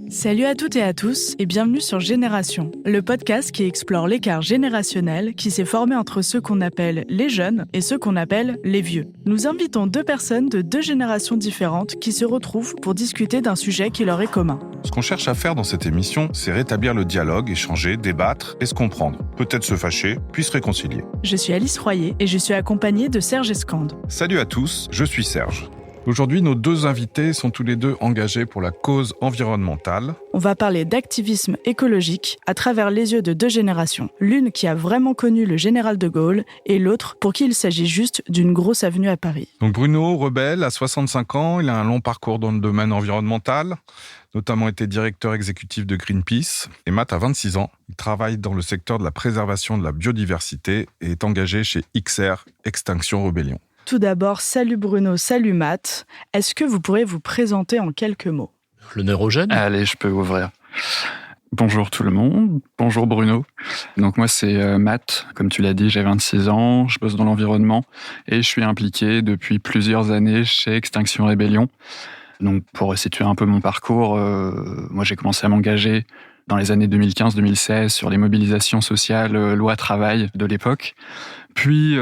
Salut à toutes et à tous et bienvenue sur Génération, le podcast qui explore l'écart générationnel qui s'est formé entre ceux qu'on appelle les jeunes et ceux qu'on appelle les vieux. Nous invitons deux personnes de deux générations différentes qui se retrouvent pour discuter d'un sujet qui leur est commun. Ce qu'on cherche à faire dans cette émission, c'est rétablir le dialogue, échanger, débattre et se comprendre. Peut-être se fâcher, puis se réconcilier. Je suis Alice Royer et je suis accompagnée de Serge Escande. Salut à tous, je suis Serge. Aujourd'hui, nos deux invités sont tous les deux engagés pour la cause environnementale. On va parler d'activisme écologique à travers les yeux de deux générations. L'une qui a vraiment connu le général de Gaulle et l'autre pour qui il s'agit juste d'une grosse avenue à Paris. Donc Bruno Rebel a 65 ans, il a un long parcours dans le domaine environnemental, notamment été directeur exécutif de Greenpeace. Et Matt a 26 ans, il travaille dans le secteur de la préservation de la biodiversité et est engagé chez XR, Extinction Rebellion. Tout d'abord, salut Bruno, salut Matt. Est-ce que vous pourriez vous présenter en quelques mots ? L'honneur aux jeunes. Allez, je peux ouvrir. Bonjour tout le monde, bonjour Bruno. Donc moi c'est Matt, comme tu l'as dit, j'ai 26 ans, je bosse dans l'environnement et je suis impliqué depuis plusieurs années chez Extinction Rebellion. Donc pour situer un peu mon parcours, moi j'ai commencé à m'engager dans les années 2015-2016 sur les mobilisations sociales, loi travail de l'époque. Puis,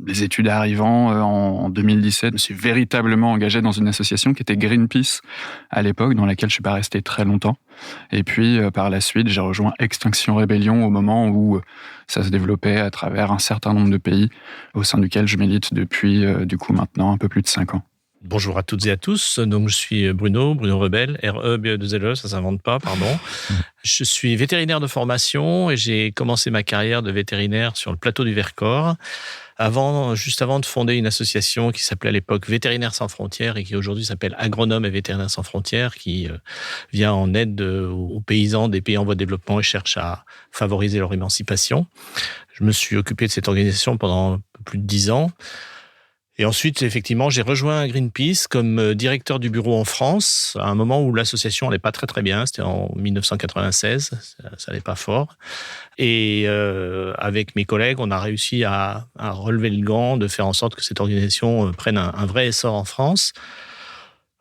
les études arrivant, en 2017, je me suis véritablement engagé dans une association qui était Greenpeace à l'époque, dans laquelle je ne suis pas resté très longtemps. Et puis, par la suite, j'ai rejoint Extinction Rebellion au moment où ça se développait à travers un certain nombre de pays, au sein duquel je milite depuis, du coup, maintenant un peu plus de 5 ans. Bonjour à toutes et à tous. Donc, je suis Bruno Rebel, RE-BE-2-LE, ça s'invente pas, pardon. Je suis vétérinaire de formation et j'ai commencé ma carrière de vétérinaire sur le plateau du Vercors. Juste avant de fonder une association qui s'appelait à l'époque Vétérinaires sans frontières et qui aujourd'hui s'appelle Agronomes et Vétérinaires sans frontières, qui vient en aide aux paysans des pays en voie de développement et cherche à favoriser leur émancipation. Je me suis occupé de cette organisation pendant plus de 10 ans. Et ensuite, effectivement, j'ai rejoint Greenpeace comme directeur du bureau en France, à un moment où l'association n'allait pas très très bien, c'était en 1996, ça n'allait pas fort. Et avec mes collègues, on a réussi à relever le gant, de faire en sorte que cette organisation prenne un vrai essor en France.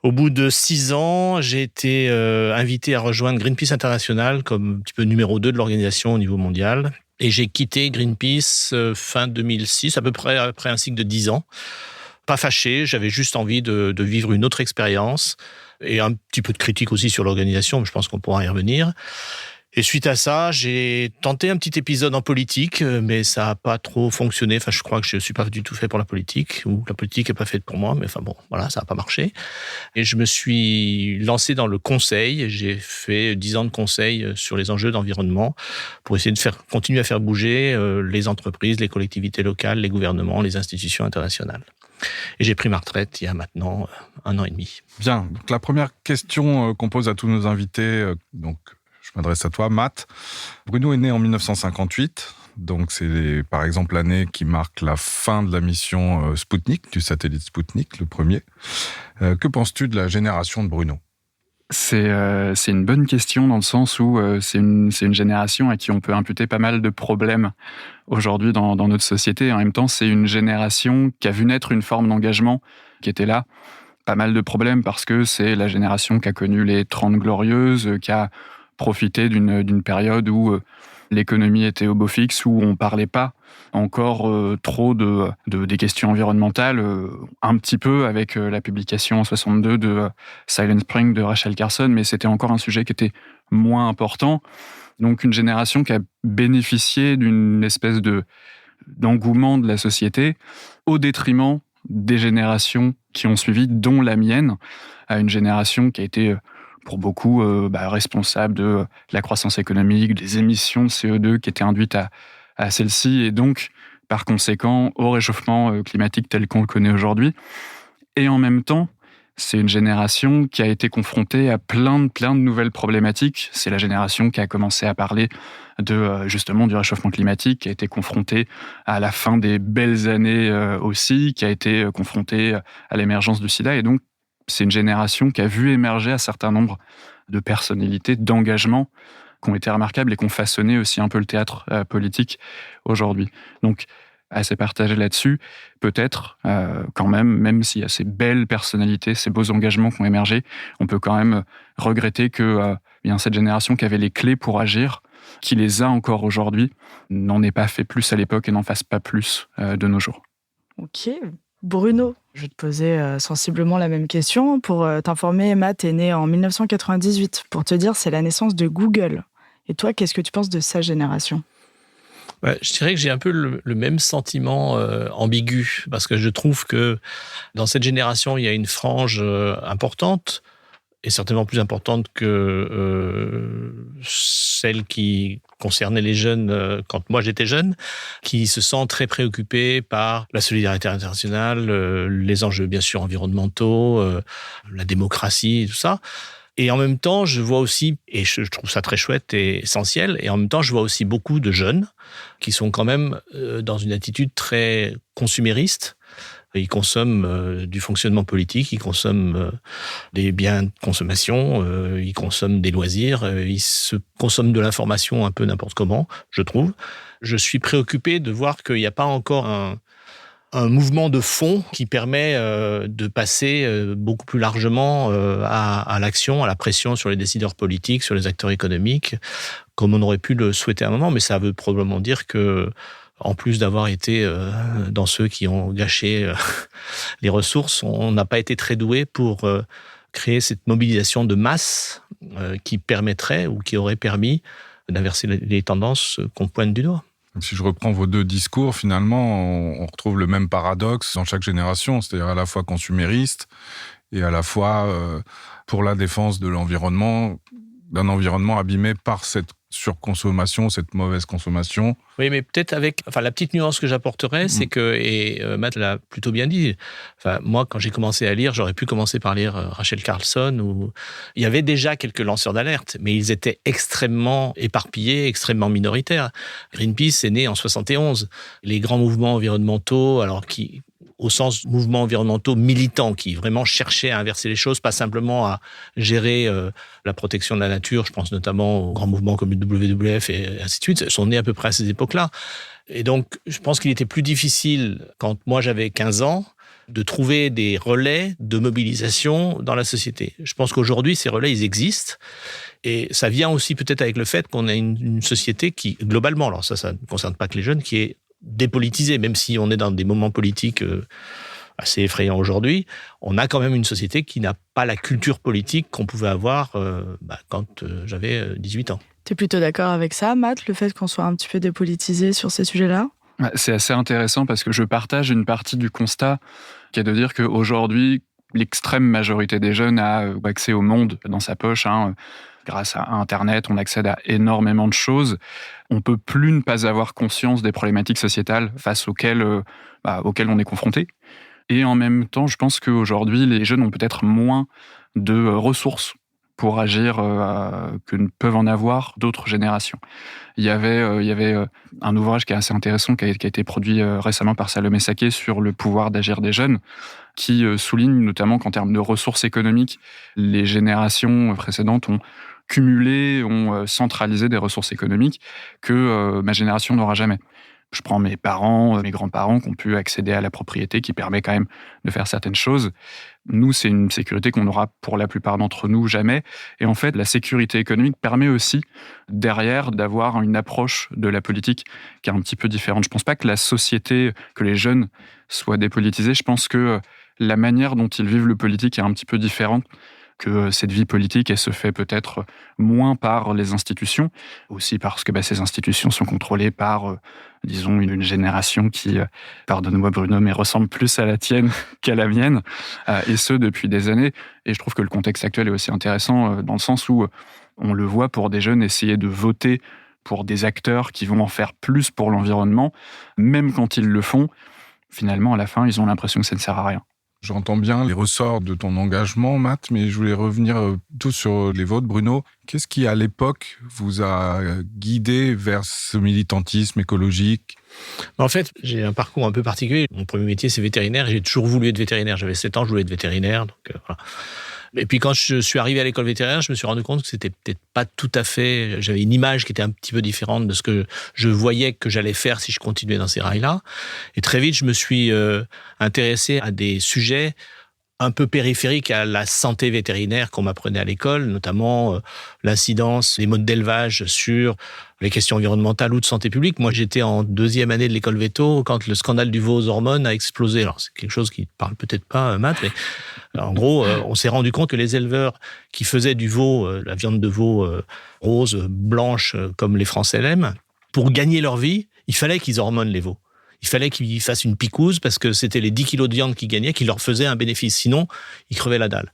Au bout de 6 ans, j'ai été invité à rejoindre Greenpeace International comme un petit peu numéro 2 de l'organisation au niveau mondial. Et j'ai quitté Greenpeace fin 2006, à peu près après un cycle de 10 ans. Pas fâché, j'avais juste envie de vivre une autre expérience et un petit peu de critique aussi sur l'organisation, mais je pense qu'on pourra y revenir. Et suite à ça, j'ai tenté un petit épisode en politique, mais ça n'a pas trop fonctionné. Enfin, je crois que je ne suis pas du tout fait pour la politique, ou la politique n'est pas faite pour moi, mais enfin bon, voilà, ça n'a pas marché. Et je me suis lancé dans le conseil. J'ai fait 10 ans de conseil sur les enjeux d'environnement pour essayer de continuer à faire bouger les entreprises, les collectivités locales, les gouvernements, les institutions internationales. Et j'ai pris ma retraite il y a maintenant 1 an et demi. Bien, donc la première question qu'on pose à tous nos invités, je m'adresse à toi, Matt. Bruno est né en 1958, donc c'est par exemple l'année qui marque la fin de la mission Spoutnik, du satellite Spoutnik, le premier. Que penses-tu de la génération de Bruno ? C'est une bonne question dans le sens où c'est une génération à qui on peut imputer pas mal de problèmes aujourd'hui dans notre société. En même temps, c'est une génération qui a vu naître une forme d'engagement qui était là. Pas mal de problèmes parce que c'est la génération qui a connu les 30 glorieuses, qui a profité d'une période où l'économie était au beau fixe, où on parlait pas encore trop des questions environnementales, un petit peu avec la publication en 62 de Silent Spring de Rachel Carson, mais c'était encore un sujet qui était moins important. Donc une génération qui a bénéficié d'une espèce d'engouement de la société au détriment des générations qui ont suivi, dont la mienne, à une génération qui a été pour beaucoup responsable de la croissance économique, des émissions de CO2 qui étaient induites à celle-ci, et donc, par conséquent, au réchauffement climatique tel qu'on le connaît aujourd'hui. Et en même temps, c'est une génération qui a été confrontée à plein de nouvelles problématiques. C'est la génération qui a commencé à parler justement du réchauffement climatique, qui a été confrontée à la fin des belles années aussi, qui a été confrontée à l'émergence du sida, et donc c'est une génération qui a vu émerger un certain nombre de personnalités, d'engagements qui ont été remarquables et qui ont façonné aussi un peu le théâtre politique aujourd'hui. Donc, assez partagé là-dessus. Peut-être, quand même s'il y a ces belles personnalités, ces beaux engagements qui ont émergé, on peut quand même regretter que cette génération qui avait les clés pour agir, qui les a encore aujourd'hui, n'en ait pas fait plus à l'époque et n'en fasse pas plus de nos jours. Ok. Bruno, je vais te poser sensiblement la même question. Pour t'informer, Matt est né en 1998. Pour te dire, c'est la naissance de Google. Et toi, qu'est-ce que tu penses de sa génération ? Je dirais que j'ai un peu le même sentiment ambigu, parce que je trouve que dans cette génération, il y a une frange importante, et certainement plus importante que celle qui concernait les jeunes quand moi j'étais jeune, qui se sent très préoccupée par la solidarité internationale, les enjeux bien sûr environnementaux, la démocratie, tout ça. Et en même temps, je vois aussi, et je trouve ça très chouette et essentiel, et en même temps, je vois aussi beaucoup de jeunes qui sont quand même dans une attitude très consumériste. Ils consomment du fonctionnement politique, ils consomment des biens de consommation, ils consomment des loisirs, ils se consomment de l'information un peu n'importe comment, je trouve. Je suis préoccupé de voir qu'il n'y a pas encore un mouvement de fond qui permet de passer beaucoup plus largement à l'action, à la pression sur les décideurs politiques, sur les acteurs économiques, comme on aurait pu le souhaiter à un moment. Mais ça veut probablement dire que, en plus d'avoir été dans ceux qui ont gâché les ressources, on n'a pas été très doué pour créer cette mobilisation de masse qui permettrait ou qui aurait permis d'inverser les tendances qu'on pointe du doigt. Si je reprends vos deux discours, finalement, on retrouve le même paradoxe dans chaque génération, c'est-à-dire à la fois consumériste et à la fois pour la défense de l'environnement, d'un environnement abîmé par cette surconsommation, cette mauvaise consommation. Oui, mais peut-être la petite nuance que j'apporterais, c'est que, et Matt l'a plutôt bien dit, moi, quand j'ai commencé à lire, j'aurais pu commencer par lire Rachel Carson, il y avait déjà quelques lanceurs d'alerte, mais ils étaient extrêmement éparpillés, extrêmement minoritaires. Greenpeace est né en 71. Les grands mouvements environnementaux, au sens mouvements environnementaux militants qui vraiment cherchaient à inverser les choses, pas simplement à gérer la protection de la nature, je pense notamment aux grands mouvements comme le WWF et ainsi de suite, sont nés à peu près à ces époques-là. Et donc, je pense qu'il était plus difficile, quand moi j'avais 15 ans, de trouver des relais de mobilisation dans la société. Je pense qu'aujourd'hui, ces relais, ils existent. Et ça vient aussi peut-être avec le fait qu'on a une société qui, globalement, alors ça ne concerne pas que les jeunes, qui est dépolitisé, même si on est dans des moments politiques assez effrayants aujourd'hui, on a quand même une société qui n'a pas la culture politique qu'on pouvait avoir quand j'avais 18 ans. Tu es plutôt d'accord avec ça, Matt, le fait qu'on soit un petit peu dépolitisé sur ces sujets-là ? C'est assez intéressant parce que je partage une partie du constat qui est de dire qu'aujourd'hui, l'extrême majorité des jeunes a accès au monde dans sa poche. Grâce à Internet, on accède à énormément de choses. On ne peut plus ne pas avoir conscience des problématiques sociétales face auxquelles on est confronté. Et en même temps, je pense qu'aujourd'hui, les jeunes ont peut-être moins de ressources pour agir que ne peuvent en avoir d'autres générations. Il y avait un ouvrage qui est assez intéressant, qui a été produit récemment par Salomé Saké sur le pouvoir d'agir des jeunes, qui souligne notamment qu'en termes de ressources économiques, les générations précédentes ont cumulé, ont centralisé des ressources économiques que ma génération n'aura jamais. Je prends mes parents, mes grands-parents qui ont pu accéder à la propriété, qui permet quand même de faire certaines choses. Nous, c'est une sécurité qu'on aura pour la plupart d'entre nous jamais. Et en fait, la sécurité économique permet aussi, derrière, d'avoir une approche de la politique qui est un petit peu différente. Je ne pense pas que la société, que les jeunes soient dépolitisés. Je pense que la manière dont ils vivent le politique est un petit peu différente, que cette vie politique, elle se fait peut-être moins par les institutions, aussi parce que ces institutions sont contrôlées par, disons, une génération qui, pardonne-moi Bruno, mais ressemble plus à la tienne qu'à la mienne, et ce, depuis des années. Et je trouve que le contexte actuel est aussi intéressant dans le sens où on le voit pour des jeunes essayer de voter pour des acteurs qui vont en faire plus pour l'environnement, même quand ils le font, finalement, à la fin, ils ont l'impression que ça ne sert à rien. J'entends bien les ressorts de ton engagement, Matt, mais je voulais revenir tout sur les vôtres, Bruno. Qu'est-ce qui, à l'époque, vous a guidé vers ce militantisme écologique ? En fait, j'ai un parcours un peu particulier. Mon premier métier, c'est vétérinaire, et j'ai toujours voulu être vétérinaire. J'avais 7 ans, je voulais être vétérinaire, donc voilà. Et puis quand je suis arrivé à l'école vétérinaire, je me suis rendu compte que c'était peut-être pas tout à fait... J'avais une image qui était un petit peu différente de ce que je voyais que j'allais faire si je continuais dans ces rails-là. Et très vite, je me suis intéressé à des sujets un peu périphériques à la santé vétérinaire qu'on m'apprenait à l'école, notamment l'incidence des modes d'élevage sur les questions environnementales ou de santé publique. Moi, j'étais en 2e année de l'école véto quand le scandale du veau aux hormones a explosé. Alors, c'est quelque chose qui ne parle peut-être pas, Matt, mais en gros, on s'est rendu compte que les éleveurs qui faisaient du veau, la viande de veau rose, blanche, comme les Français l'aiment, pour gagner leur vie, il fallait qu'ils hormonent les veaux. Il fallait qu'ils fassent une picouse parce que c'était les 10 kilos de viande qu'ils gagnaient qui leur faisaient un bénéfice. Sinon, ils crevaient la dalle.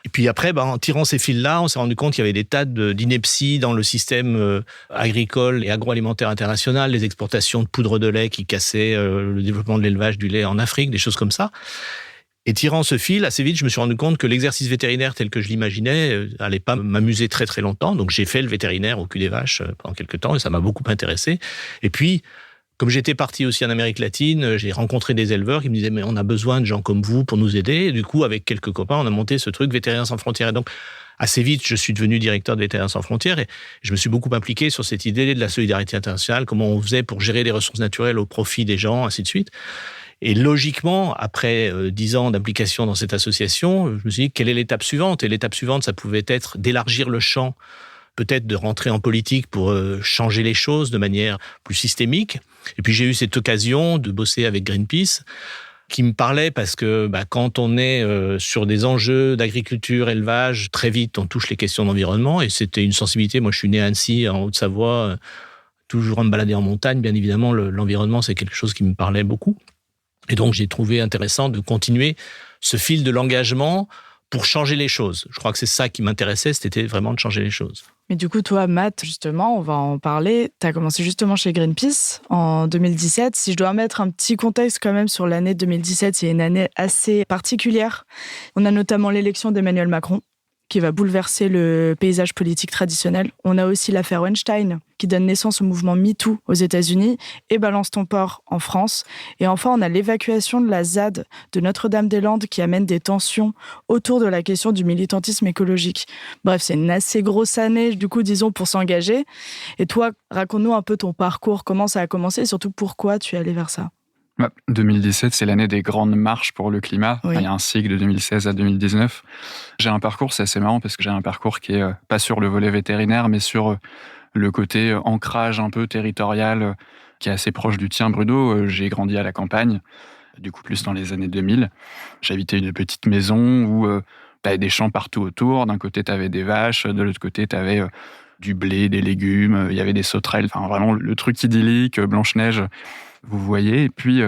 Et puis après, en tirant ces fils-là, on s'est rendu compte qu'il y avait des tas d'inepties dans le système agricole et agroalimentaire international, les exportations de poudre de lait qui cassaient le développement de l'élevage du lait en Afrique, des choses comme ça. Et tirant ce fil, assez vite, je me suis rendu compte que l'exercice vétérinaire tel que je l'imaginais allait pas m'amuser très très longtemps. Donc j'ai fait le vétérinaire au cul des vaches pendant quelques temps et ça m'a beaucoup intéressé. Et puis, comme j'étais parti aussi en Amérique latine, j'ai rencontré des éleveurs qui me disaient « mais on a besoin de gens comme vous pour nous aider ». Et du coup, avec quelques copains, on a monté ce truc Vétérinaires sans frontières. Et donc, assez vite, je suis devenu directeur de Vétérinaires sans frontières et je me suis beaucoup impliqué sur cette idée de la solidarité internationale, comment on faisait pour gérer les ressources naturelles au profit des gens, ainsi de suite. Et logiquement, après 10 ans d'implication dans cette association, je me suis dit quelle est l'étape suivante ? Et l'étape suivante, ça pouvait être d'élargir le champ, peut-être de rentrer en politique pour changer les choses de manière plus systémique. Et puis j'ai eu cette occasion de bosser avec Greenpeace, qui me parlait parce que quand on est sur des enjeux d'agriculture, élevage, très vite on touche les questions d'environnement et c'était une sensibilité. Moi je suis né à Annecy, en Haute-Savoie, toujours à me balader en montagne. Bien évidemment, l'environnement c'est quelque chose qui me parlait beaucoup. Et donc j'ai trouvé intéressant de continuer ce fil de l'engagement pour changer les choses. Je crois que c'est ça qui m'intéressait, c'était vraiment de changer les choses. Mais du coup, toi, Matt, justement, on va en parler. Tu as commencé justement chez Greenpeace en 2017. Si je dois mettre un petit contexte quand même sur l'année 2017, c'est une année assez particulière. On a notamment l'élection d'Emmanuel Macron, qui va bouleverser le paysage politique traditionnel. On a aussi l'affaire Weinstein, qui donne naissance au mouvement MeToo aux États-Unis et Balance ton port en France. Et enfin, on a l'évacuation de la ZAD de Notre-Dame-des-Landes qui amène des tensions autour de la question du militantisme écologique. Bref, c'est une assez grosse année, du coup, disons, pour s'engager. Et toi, raconte-nous un peu ton parcours, comment ça a commencé et surtout pourquoi tu es allé vers ça. 2017, c'est l'année des grandes marches pour le climat. Oui. Il y a un cycle de 2016 à 2019. J'ai un parcours, c'est assez marrant parce que j'ai un parcours qui est pas sur le volet vétérinaire, mais sur le côté ancrage un peu territorial qui est assez proche du tien, Bruno. J'ai grandi à la campagne, du coup plus dans les années 2000. J'habitais une petite maison où t'avais des champs partout autour. D'un côté, t'avais des vaches, de l'autre côté, t'avais du blé, des légumes, il y avait des sauterelles. Enfin, vraiment, le truc idyllique, Blanche-Neige, vous voyez. Et puis,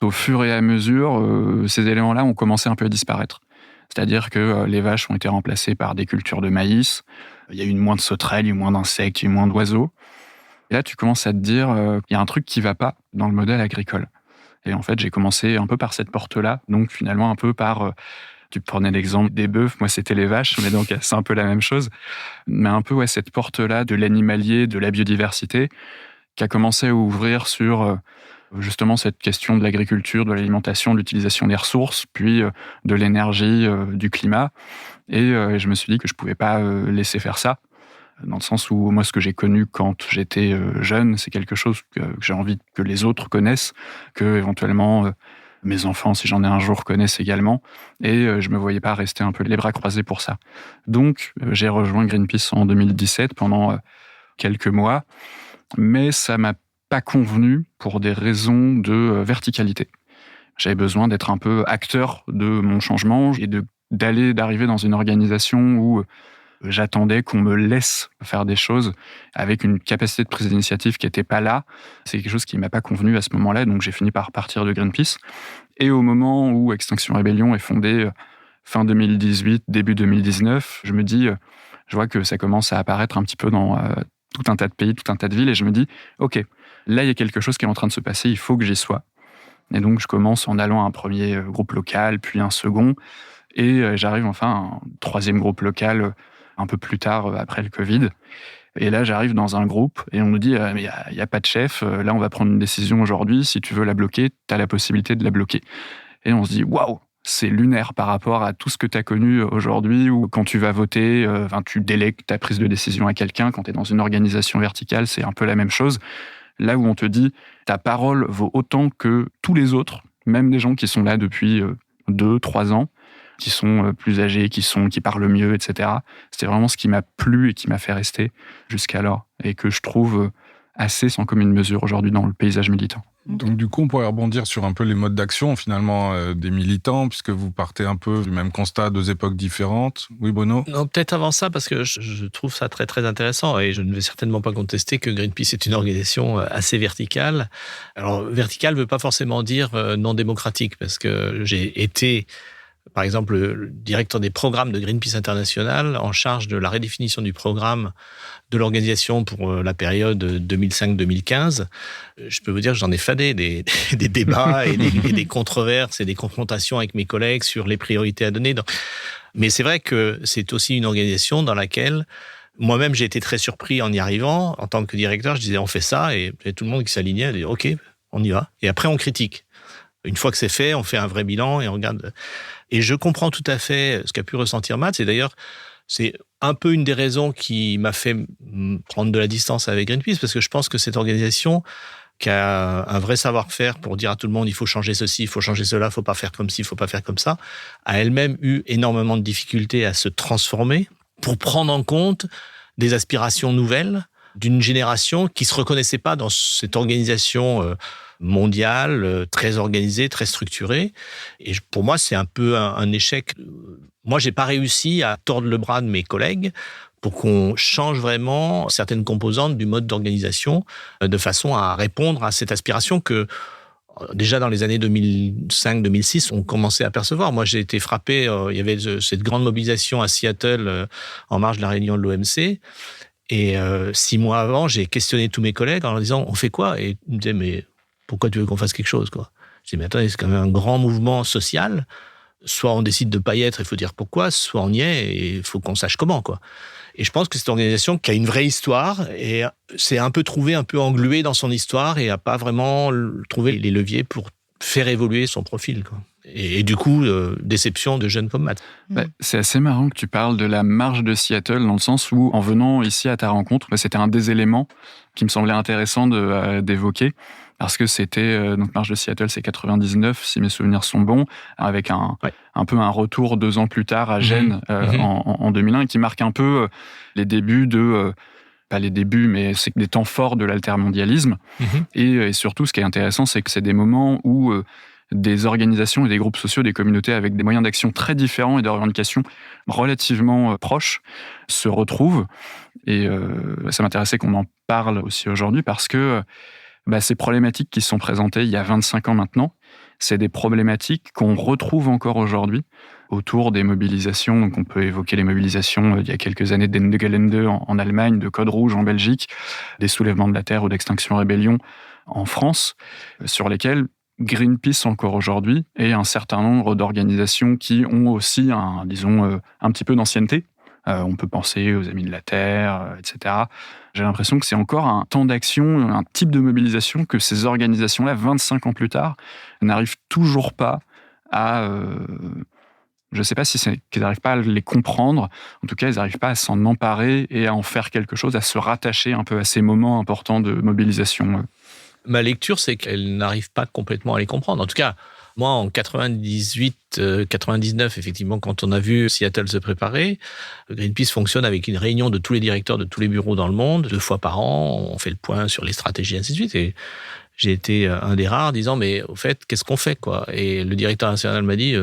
au fur et à mesure, ces éléments-là ont commencé un peu à disparaître. C'est-à-dire que les vaches ont été remplacées par des cultures de maïs. Il y a eu moins de sauterelles, il y a eu moins d'insectes, il y a eu moins d'oiseaux. Et là, tu commences à te dire, il y a un truc qui ne va pas dans le modèle agricole. Et en fait, j'ai commencé un peu par cette porte-là. Donc, finalement, un peu par... tu prenais l'exemple des bœufs, moi, c'était les vaches, mais donc c'est un peu la même chose. Mais un peu, cette porte-là de l'animalier, de la biodiversité, qui a commencé à ouvrir sur... justement cette question de l'agriculture, de l'alimentation, de l'utilisation des ressources, puis de l'énergie, du climat. Et je me suis dit que je ne pouvais pas laisser faire ça, dans le sens où moi, ce que j'ai connu quand j'étais jeune, c'est quelque chose que j'ai envie que les autres connaissent, que éventuellement mes enfants, si j'en ai un jour, connaissent également. Et je ne me voyais pas rester un peu les bras croisés pour ça. Donc, j'ai rejoint Greenpeace en 2017 pendant quelques mois, mais ça m'a pas convenu pour des raisons de verticalité. J'avais besoin d'être un peu acteur de mon changement et d'arriver dans une organisation où j'attendais qu'on me laisse faire des choses avec une capacité de prise d'initiative qui n'était pas là. C'est quelque chose qui ne m'a pas convenu à ce moment-là, donc j'ai fini par partir de Greenpeace. Et au moment où Extinction Rebellion est fondée fin 2018, début 2019, je me dis, je vois que ça commence à apparaître un petit peu dans tout un tas de pays, tout un tas de villes, et je me dis, ok, là, il y a quelque chose qui est en train de se passer, il faut que j'y sois. Et donc, je commence en allant à un premier groupe local, puis un second, et j'arrive enfin à un troisième groupe local un peu plus tard, après le Covid. Et là, j'arrive dans un groupe, et on nous dit, il n'y a pas de chef, là, on va prendre une décision aujourd'hui, si tu veux la bloquer, tu as la possibilité de la bloquer. Et on se dit, waouh, c'est lunaire par rapport à tout ce que tu as connu aujourd'hui, où quand tu vas voter, tu délègues ta prise de décision à quelqu'un. Quand tu es dans une organisation verticale, c'est un peu la même chose. Là où on te dit, ta parole vaut autant que tous les autres, même des gens qui sont là depuis 2-3 ans, qui sont plus âgés, qui parlent mieux, etc. C'était vraiment ce qui m'a plu et qui m'a fait rester jusqu'alors, et que je trouve assez sans commune mesure aujourd'hui dans le paysage militant. Donc du coup, on pourrait rebondir sur un peu les modes d'action finalement des militants, puisque vous partez un peu du même constat, 2 époques différentes. Oui, Bruno ? Non, peut-être avant ça, parce que je trouve ça très très intéressant, et je ne vais certainement pas contester que Greenpeace est une organisation assez verticale. Alors, verticale ne veut pas forcément dire non démocratique, parce que j'ai été, par exemple, le directeur des programmes de Greenpeace International, en charge de la redéfinition du programme de l'organisation pour la période 2005-2015. Je peux vous dire que j'en ai fané des débats et des controverses et des confrontations avec mes collègues sur les priorités à donner. Mais c'est vrai que c'est aussi une organisation dans laquelle moi-même j'ai été très surpris en y arrivant. En tant que directeur, je disais on fait ça, et tout le monde qui s'alignait a dit ok, on y va. Et après on critique. Une fois que c'est fait, on fait un vrai bilan et on regarde. Et je comprends tout à fait ce qu'a pu ressentir Matt. Et d'ailleurs, c'est un peu une des raisons qui m'a fait prendre de la distance avec Greenpeace, parce que je pense que cette organisation, qui a un vrai savoir-faire pour dire à tout le monde il faut changer ceci, il faut changer cela, il faut pas faire comme ci, il faut pas faire comme ça, a elle-même eu énormément de difficultés à se transformer pour prendre en compte des aspirations nouvelles d'une génération qui se reconnaissait pas dans cette organisation mondiale, très organisée, très structurée. Et pour moi, c'est un peu un échec. Moi, j'ai pas réussi à tordre le bras de mes collègues pour qu'on change vraiment certaines composantes du mode d'organisation de façon à répondre à cette aspiration que, déjà dans les années 2005-2006, on commençait à percevoir. Moi, j'ai été frappé, il y avait cette grande mobilisation à Seattle en marge de la réunion de l'OMC. Et 6 mois avant, j'ai questionné tous mes collègues en leur disant « on fait quoi ?» Et ils me disaient « mais pourquoi tu veux qu'on fasse quelque chose, quoi ?» Je dis « mais attendez, c'est quand même un grand mouvement social. Soit on décide de ne pas y être, il faut dire pourquoi, soit on y est et il faut qu'on sache comment, quoi. » Et je pense que cette organisation qui a une vraie histoire et s'est un peu trouvée un peu engluée dans son histoire et n'a pas vraiment trouvé les leviers pour faire évoluer son profil, quoi. Et du coup, déception de jeunes comme Matt. C'est assez marrant que tu parles de la marche de Seattle, dans le sens où, en venant ici à ta rencontre, c'était un des éléments qui me semblait intéressant d'évoquer, parce que c'était, donc marche de Seattle, c'est 99, si mes souvenirs sont bons, avec un peu un retour 2 ans plus tard à Gênes, en 2001, qui marque un peu les débuts pas les débuts, mais c'est des temps forts de l'altermondialisme. Et surtout, ce qui est intéressant, c'est que c'est des moments où des organisations et des groupes sociaux, des communautés avec des moyens d'action très différents et de revendications relativement proches se retrouvent. Et ça m'intéressait qu'on en parle aussi aujourd'hui, parce que ces problématiques qui sont présentées il y a 25 ans maintenant, c'est des problématiques qu'on retrouve encore aujourd'hui autour des mobilisations. Donc on peut évoquer les mobilisations il y a quelques années d'Ende Gelände en Allemagne, de Code Rouge en Belgique, des soulèvements de la Terre ou d'Extinction Rébellion en France, sur lesquels Greenpeace encore aujourd'hui et un certain nombre d'organisations qui ont aussi un petit peu d'ancienneté. On peut penser aux Amis de la Terre, etc. J'ai l'impression que c'est encore un temps d'action, un type de mobilisation que ces organisations-là, 25 ans plus tard, n'arrivent toujours pas à... je ne sais pas si c'est qu'ils n'arrivent pas à les comprendre. En tout cas, ils n'arrivent pas à s'en emparer et à en faire quelque chose, à se rattacher un peu à ces moments importants de mobilisation. Ma lecture, c'est qu'elle n'arrive pas complètement à les comprendre. En tout cas, moi, en 98-99, effectivement, quand on a vu Seattle se préparer, Greenpeace fonctionne avec une réunion de tous les directeurs de tous les bureaux dans le monde, 2 fois par an, on fait le point sur les stratégies, ainsi de suite. Et j'ai été un des rares disant, mais au fait, qu'est-ce qu'on fait, quoi ? Et le directeur national m'a dit,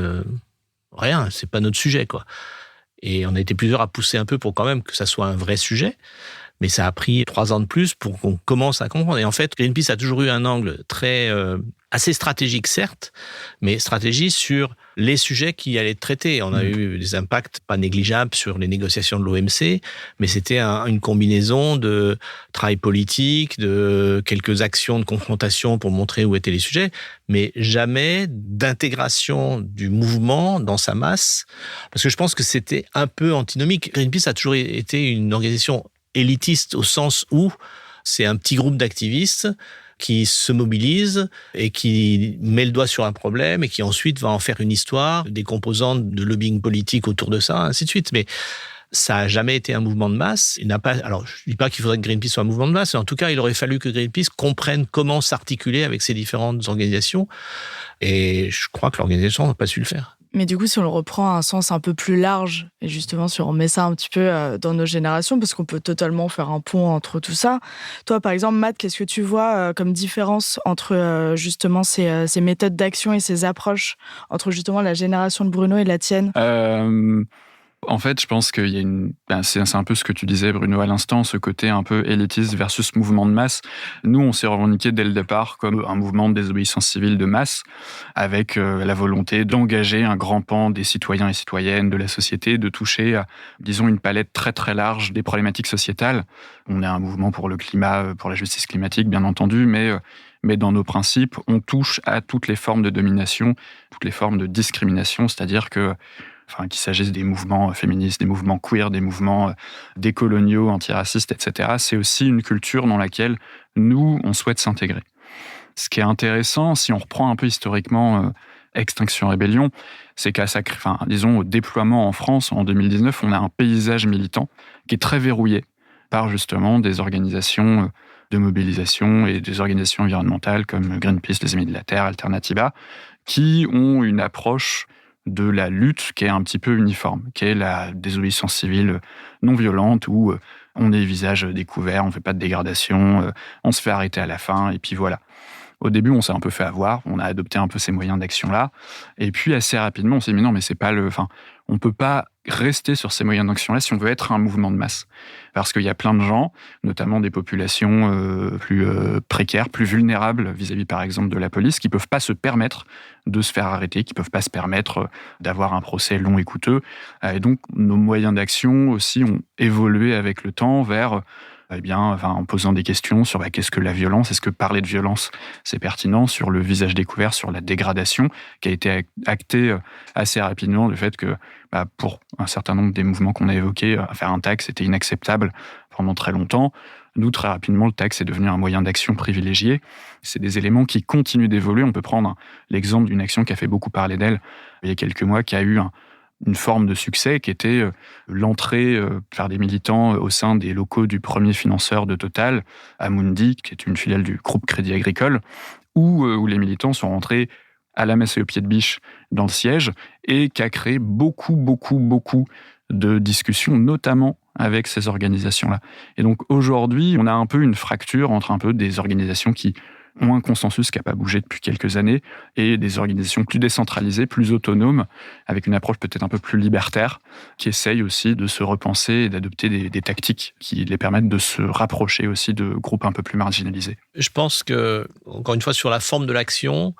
rien, c'est pas notre sujet, quoi. Et on a été plusieurs à pousser un peu pour quand même que ça soit un vrai sujet. Mais ça a pris 3 ans de plus pour qu'on commence à comprendre. Et en fait, Greenpeace a toujours eu un angle assez stratégique, certes, mais stratégie sur les sujets qui allaient être traités. On a eu des impacts pas négligeables sur les négociations de l'OMC, mais c'était une combinaison de travail politique, de quelques actions de confrontation pour montrer où étaient les sujets, mais jamais d'intégration du mouvement dans sa masse. Parce que je pense que c'était un peu antinomique. Greenpeace a toujours été une organisation élitiste au sens où c'est un petit groupe d'activistes qui se mobilise et qui met le doigt sur un problème et qui ensuite va en faire une histoire, des composantes de lobbying politique autour de ça, ainsi de suite. Mais ça n'a jamais été un mouvement de masse. Alors, je ne dis pas qu'il faudrait que Greenpeace soit un mouvement de masse, mais en tout cas, il aurait fallu que Greenpeace comprenne comment s'articuler avec ces différentes organisations. Et je crois que l'organisation n'a pas su le faire. Mais du coup, si on le reprend à un sens un peu plus large, et justement, si on met ça un petit peu dans nos générations, parce qu'on peut totalement faire un pont entre tout ça. Toi, par exemple, Matt, qu'est-ce que tu vois comme différence entre justement ces méthodes d'action et ces approches entre justement la génération de Bruno et la tienne ? En fait, je pense qu'il y a c'est un peu ce que tu disais, Bruno, à l'instant, ce côté un peu élitiste versus mouvement de masse. Nous, on s'est revendiqué dès le départ comme un mouvement de désobéissance civile de masse, avec la volonté d'engager un grand pan des citoyens et citoyennes de la société, de toucher à, disons, une palette très très large des problématiques sociétales. On est un mouvement pour le climat, pour la justice climatique, bien entendu, mais dans nos principes, on touche à toutes les formes de domination, toutes les formes de discrimination, c'est-à-dire qu'il s'agisse des mouvements féministes, des mouvements queer, des mouvements décoloniaux, antiracistes, etc. C'est aussi une culture dans laquelle nous, on souhaite s'intégrer. Ce qui est intéressant, si on reprend un peu historiquement Extinction Rébellion, c'est au déploiement en France, en 2019, on a un paysage militant qui est très verrouillé par justement des organisations de mobilisation et des organisations environnementales comme Greenpeace, les Amis de la Terre, Alternativa, qui ont une approche de la lutte qui est un petit peu uniforme, qui est la désobéissance civile non violente, où on est visage découvert, on ne fait pas de dégradation, on se fait arrêter à la fin, et puis voilà. Au début, on s'est un peu fait avoir, on a adopté un peu ces moyens d'action-là, et puis assez rapidement, on s'est dit, mais non, mais c'est pas on ne peut pas rester sur ces moyens d'action-là si on veut être un mouvement de masse. Parce qu'il y a plein de gens, notamment des populations plus précaires, plus vulnérables vis-à-vis, par exemple, de la police, qui ne peuvent pas se permettre de se faire arrêter, qui ne peuvent pas se permettre d'avoir un procès long et coûteux. Et donc, nos moyens d'action aussi ont évolué avec le temps vers en posant des questions sur qu'est-ce que la violence, est-ce que parler de violence, c'est pertinent, sur le visage découvert, sur la dégradation, qui a été acté assez rapidement, le fait que pour un certain nombre des mouvements qu'on a évoqués, faire un tag, c'était inacceptable pendant très longtemps. Nous, très rapidement, le tag, c'est devenu un moyen d'action privilégié. C'est des éléments qui continuent d'évoluer. On peut prendre l'exemple d'une action qui a fait beaucoup parler d'elle il y a quelques mois, qui a eu une forme de succès qui était l'entrée par des militants au sein des locaux du premier financeur de Total, Amundi, qui est une filiale du groupe Crédit Agricole, où les militants sont rentrés à la messe et au pied de biche dans le siège, et qui a créé beaucoup de discussions, notamment avec ces organisations-là. Et donc aujourd'hui, on a un peu une fracture entre un peu des organisations qui ont un consensus qui n'a pas bougé depuis quelques années, et des organisations plus décentralisées, plus autonomes, avec une approche peut-être un peu plus libertaire, qui essayent aussi de se repenser et d'adopter des tactiques qui les permettent de se rapprocher aussi de groupes un peu plus marginalisés. Je pense que, encore une fois, sur la forme de l'action,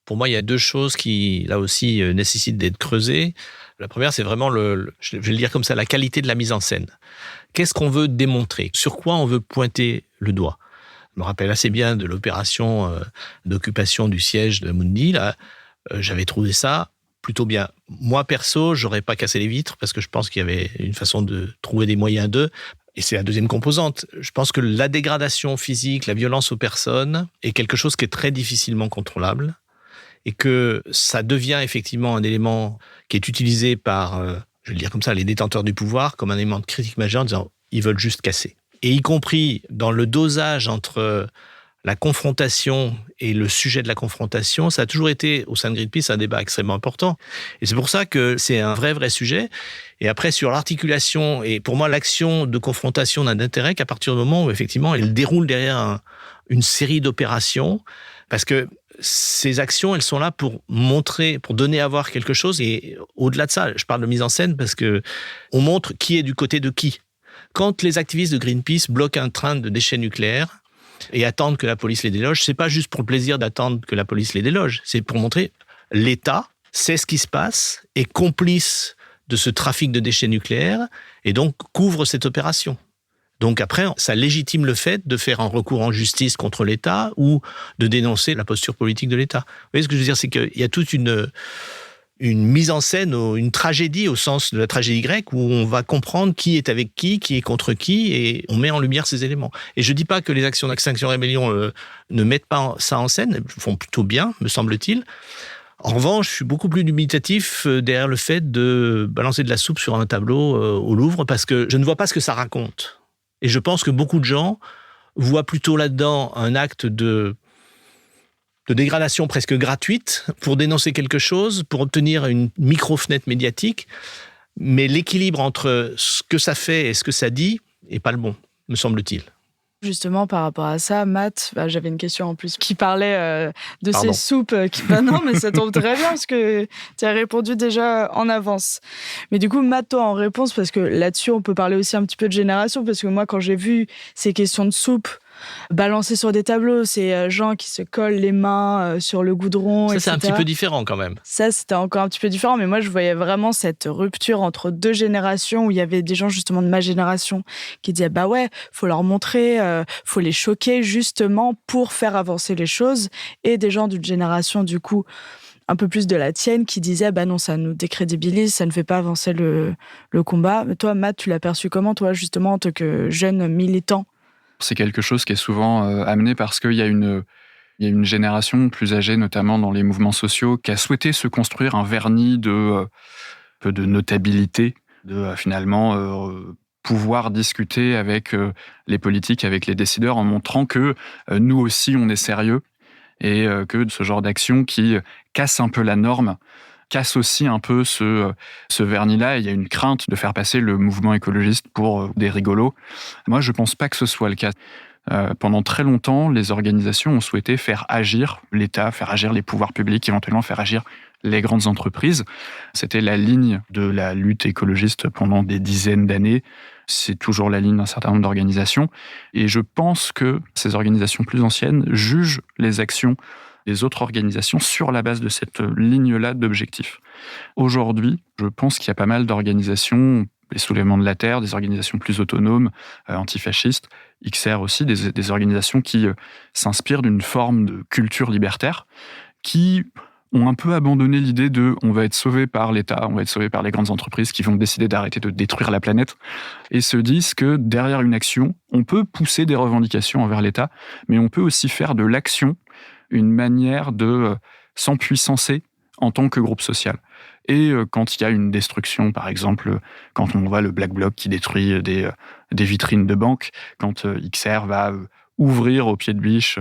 pour moi, il y a deux choses qui, là aussi, nécessitent d'être creusées. La première, c'est vraiment, je vais le dire comme ça, la qualité de la mise en scène. Qu'est-ce qu'on veut démontrer ? Sur quoi on veut pointer le doigt ? Je me rappelle assez bien de l'opération d'occupation du siège de Amundi. Là, j'avais trouvé ça plutôt bien. Moi, perso, j'aurais pas cassé les vitres parce que je pense qu'il y avait une façon de trouver des moyens d'eux. Et c'est la deuxième composante. Je pense que la dégradation physique, la violence aux personnes est quelque chose qui est très difficilement contrôlable et que ça devient effectivement un élément qui est utilisé par, je vais le dire comme ça, les détenteurs du pouvoir comme un élément de critique majeure en disant ils veulent juste casser. Et y compris dans le dosage entre la confrontation et le sujet de la confrontation, ça a toujours été, au sein de Greenpeace, un débat extrêmement important. Et c'est pour ça que c'est un vrai sujet. Et après, sur l'articulation, et pour moi, l'action de confrontation n'a d'intérêt qu'à partir du moment où, effectivement, elle déroule derrière une série d'opérations, parce que ces actions, elles sont là pour montrer, pour donner à voir quelque chose. Et au-delà de ça, je parle de mise en scène parce que on montre qui est du côté de qui. Quand les activistes de Greenpeace bloquent un train de déchets nucléaires et attendent que la police les déloge, c'est pas juste pour le plaisir d'attendre que la police les déloge, c'est pour montrer l'État sait ce qui se passe, est complice de ce trafic de déchets nucléaires et donc couvre cette opération. Donc après, ça légitime le fait de faire un recours en justice contre l'État ou de dénoncer la posture politique de l'État. Vous voyez ce que je veux dire, c'est qu'il y a toute une une mise en scène, une tragédie au sens de la tragédie grecque, où on va comprendre qui est avec qui est contre qui, et on met en lumière ces éléments. Et je dis pas que les actions d'Extinction Rébellion ne mettent pas ça en scène, elles font plutôt bien, me semble-t-il. En revanche, je suis beaucoup plus dubitatif derrière le fait de balancer de la soupe sur un tableau au Louvre, parce que je ne vois pas ce que ça raconte. Et je pense que beaucoup de gens voient plutôt là-dedans un acte de dégradation presque gratuite pour dénoncer quelque chose, pour obtenir une micro-fenêtre médiatique. Mais l'équilibre entre ce que ça fait et ce que ça dit n'est pas le bon, me semble-t-il. Justement, par rapport à ça, Matt, j'avais une question en plus qui parlait de Pardon. ces soupes. Non, mais ça tombe très bien parce que tu as répondu déjà en avance. Mais du coup, Matt, toi, en réponse, parce que là-dessus, on peut parler aussi un petit peu de génération, parce que moi, quand j'ai vu ces questions de soupe balancées sur des tableaux, ces gens qui se collent les mains sur le goudron, Ça, etc. c'est un petit peu différent quand même. Ça, c'était encore un petit peu différent, mais moi, je voyais vraiment cette rupture entre deux générations où il y avait des gens, justement, de ma génération qui disaient, bah ouais, faut leur montrer, faut les choquer, justement, pour faire avancer les choses. Et des gens d'une génération, du coup, un peu plus de la tienne, qui disaient, bah non, ça nous décrédibilise, ça ne fait pas avancer le combat. Mais toi, Matt, tu l'as perçu comment, toi, justement, en tant que jeune militant? C'est quelque chose qui est souvent amené parce qu'il y a une génération plus âgée, notamment dans les mouvements sociaux, qui a souhaité se construire un vernis de notabilité, de finalement pouvoir discuter avec les politiques, avec les décideurs, en montrant que nous aussi, on est sérieux et que ce genre d'action qui casse un peu la norme, casse aussi un peu ce vernis-là. Il y a une crainte de faire passer le mouvement écologiste pour des rigolos. Moi, je ne pense pas que ce soit le cas. Pendant très longtemps, les organisations ont souhaité faire agir l'État, faire agir les pouvoirs publics, éventuellement faire agir les grandes entreprises. C'était la ligne de la lutte écologiste pendant des dizaines d'années. C'est toujours la ligne d'un certain nombre d'organisations. Et je pense que ces organisations plus anciennes jugent les actions des autres organisations sur la base de cette ligne-là d'objectifs. Aujourd'hui, je pense qu'il y a pas mal d'organisations, les Soulèvements de la Terre, des organisations plus autonomes, antifascistes, XR aussi, des organisations qui s'inspirent d'une forme de culture libertaire, qui ont un peu abandonné l'idée de on va être sauvé par l'État, on va être sauvé par les grandes entreprises qui vont décider d'arrêter de détruire la planète, et se disent que derrière une action, on peut pousser des revendications envers l'État, mais on peut aussi faire de l'action une manière de s'empuissancer en tant que groupe social. Et quand il y a une destruction, par exemple, quand on voit le Black Bloc qui détruit des vitrines de banques, quand XR va ouvrir au pied de biche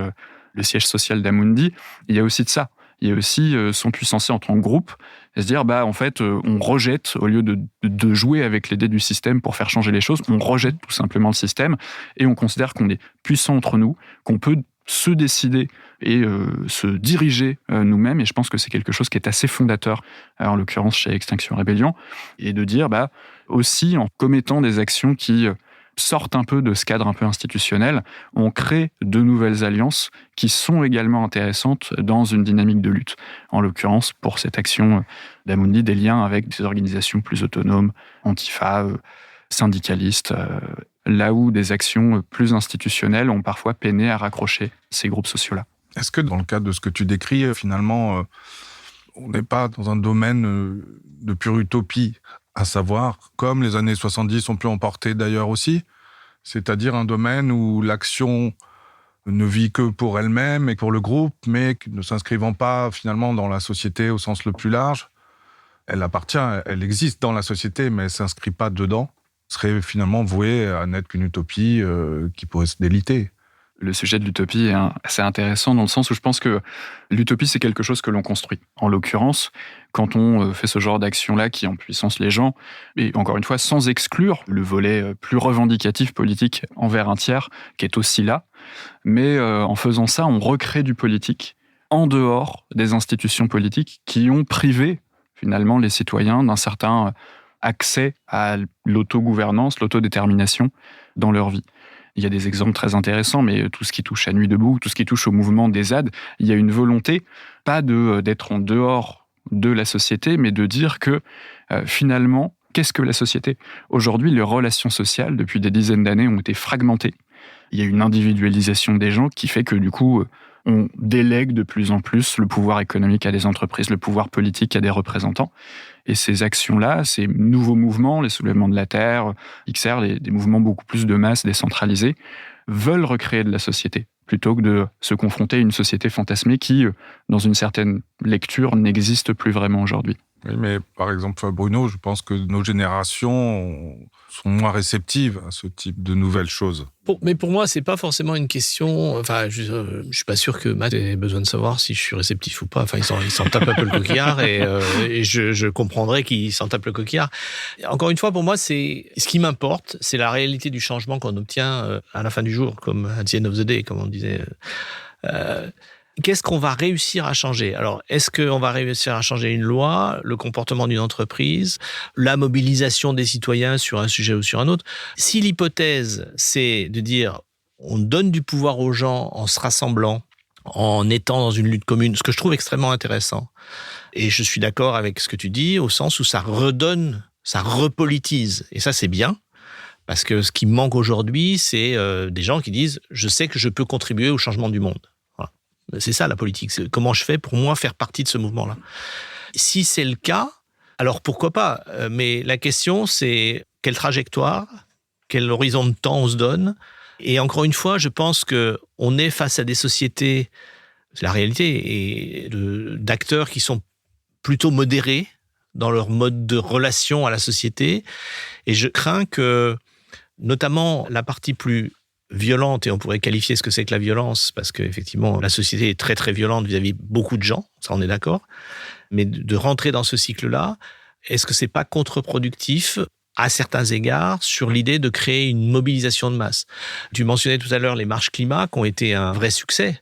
le siège social d'Amundi, il y a aussi de ça. Il y a aussi s'empuissancer en tant que groupe et se dire, en fait, on rejette, au lieu de jouer avec les dés du système pour faire changer les choses, on rejette tout simplement le système et on considère qu'on est puissant entre nous, qu'on peut se décider et se diriger nous-mêmes. Et je pense que c'est quelque chose qui est assez fondateur, en l'occurrence chez Extinction Rébellion, et de dire aussi en commettant des actions qui sortent un peu de ce cadre un peu institutionnel, on crée de nouvelles alliances qui sont également intéressantes dans une dynamique de lutte. En l'occurrence, pour cette action d'Amundi, des liens avec des organisations plus autonomes, Antifa, syndicalistes, là où des actions plus institutionnelles ont parfois peiné à raccrocher ces groupes sociaux-là. Est-ce que dans le cadre de ce que tu décris, finalement, on n'est pas dans un domaine de pure utopie, à savoir, comme les années 70 ont pu en porter d'ailleurs aussi, c'est-à-dire un domaine où l'action ne vit que pour elle-même et pour le groupe, mais ne s'inscrivant pas finalement dans la société au sens le plus large. Elle appartient, elle existe dans la société, mais elle ne s'inscrit pas dedans. Serait finalement voué à n'être qu'une utopie qui pourrait se déliter. Le sujet de l'utopie est assez intéressant dans le sens où je pense que l'utopie, c'est quelque chose que l'on construit. En l'occurrence, quand on fait ce genre d'action-là qui empuissance les gens, et encore une fois, sans exclure le volet plus revendicatif politique envers un tiers, qui est aussi là, mais en faisant ça, on recrée du politique en dehors des institutions politiques qui ont privé finalement les citoyens d'un certain accès à l'autogouvernance, l'autodétermination dans leur vie. Il y a des exemples très intéressants, mais tout ce qui touche à Nuit debout, tout ce qui touche au mouvement des ZAD, il y a une volonté, pas d'être en dehors de la société, mais de dire que finalement, qu'est-ce que la société ? Aujourd'hui, les relations sociales, depuis des dizaines d'années, ont été fragmentées. il y a une individualisation des gens qui fait que du coup, on délègue de plus en plus le pouvoir économique à des entreprises, le pouvoir politique à des représentants. Et ces actions-là, ces nouveaux mouvements, les soulèvements de la Terre, XR, des mouvements beaucoup plus de masse, décentralisés, veulent recréer de la société, plutôt que de se confronter à une société fantasmée qui, dans une certaine lecture, n'existe plus vraiment aujourd'hui. Oui, mais par exemple, Bruno, je pense que nos générations sont moins réceptives à ce type de nouvelles choses. Mais pour moi, c'est pas forcément une question. Enfin, je suis pas sûr que Matt ait besoin de savoir si je suis réceptif ou pas. Enfin, il s'en tape un peu le coquillard et je comprendrais qu'il s'en tape le coquillard. Encore une fois, pour moi, ce qui m'importe, c'est la réalité du changement qu'on obtient à la fin du jour, comme at the end of the day, comme on disait. Qu'est-ce qu'on va réussir à changer ? Alors, est-ce qu'on va réussir à changer une loi, le comportement d'une entreprise, la mobilisation des citoyens sur un sujet ou sur un autre ? Si l'hypothèse, c'est de dire on donne du pouvoir aux gens en se rassemblant, en étant dans une lutte commune, ce que je trouve extrêmement intéressant, et je suis d'accord avec ce que tu dis, au sens où ça redonne, ça repolitise, et ça c'est bien. Parce que ce qui manque aujourd'hui, c'est des gens qui disent « je sais que je peux contribuer au changement du monde ». C'est ça la politique, c'est comment je fais pour moi faire partie de ce mouvement-là. Si c'est le cas, alors pourquoi pas ? Mais la question c'est quelle trajectoire, quel horizon de temps on se donne. Et encore une fois, je pense qu'on est face à des sociétés, c'est la réalité, et d'acteurs qui sont plutôt modérés dans leur mode de relation à la société. Et je crains que, notamment la partie plus violente, et on pourrait qualifier ce que c'est que la violence, parce qu'effectivement, la société est très très violente vis-à-vis de beaucoup de gens, ça on est d'accord, mais de rentrer dans ce cycle-là, est-ce que c'est pas contre-productif à certains égards sur l'idée de créer une mobilisation de masse ? Tu mentionnais tout à l'heure les marches climat qui ont été un vrai succès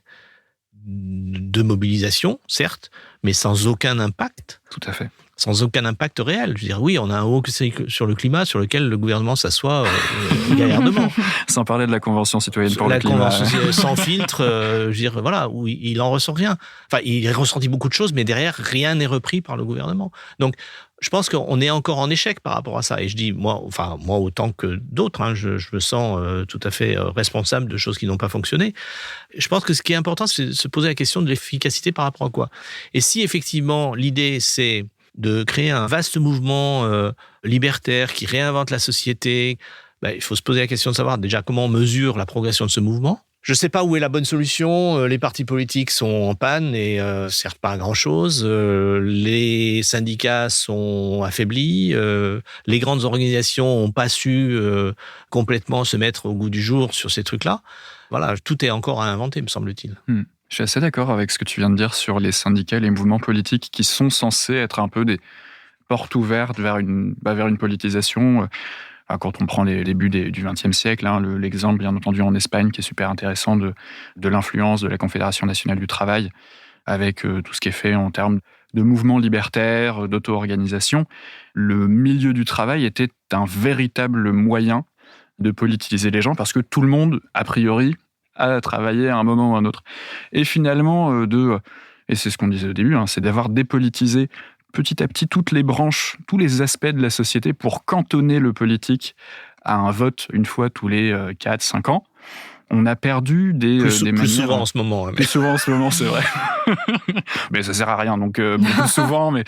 de mobilisation, certes, mais sans aucun impact. Tout à fait. Sans aucun impact réel. Je veux dire, oui, on a un haut conseil sur le climat sur lequel le gouvernement s'assoit gaillardement. Sans parler de la Convention citoyenne pour le climat. La Convention sans filtre, je veux dire, voilà, où il en ressort rien. Enfin, il ressentit beaucoup de choses, mais derrière, rien n'est repris par le gouvernement. Donc, je pense qu'on est encore en échec par rapport à ça. Et je dis, moi autant que d'autres, hein, je me sens tout à fait responsable de choses qui n'ont pas fonctionné. Je pense que ce qui est important, c'est de se poser la question de l'efficacité par rapport à quoi. Et si effectivement, l'idée, c'est de créer un vaste mouvement libertaire qui réinvente la société, il faut se poser la question de savoir déjà comment on mesure la progression de ce mouvement. Je ne sais pas où est la bonne solution. Les partis politiques sont en panne et servent pas à grand-chose. Les syndicats sont affaiblis. Les grandes organisations n'ont pas su complètement se mettre au goût du jour sur ces trucs-là. Voilà, tout est encore à inventer, me semble-t-il. Je suis assez d'accord avec ce que tu viens de dire sur les syndicats, les mouvements politiques qui sont censés être un peu des portes ouvertes vers une politisation. Quand on prend les débuts du XXe siècle, l'exemple bien entendu en Espagne qui est super intéressant de l'influence de la Confédération nationale du travail avec tout ce qui est fait en termes de mouvements libertaires, d'auto-organisation. Le milieu du travail était un véritable moyen de politiser les gens parce que tout le monde, a priori, a travaillé à un moment ou à un autre. Et finalement, et c'est ce qu'on disait au début, c'est d'avoir dépolitisé petit à petit toutes les branches, tous les aspects de la société pour cantonner le politique à un vote une fois tous les 4-5 ans. On a perdu des manières... Plus souvent en ce moment. Plus souvent en ce moment, c'est vrai. Mais ça sert à rien, donc beaucoup souvent, mais...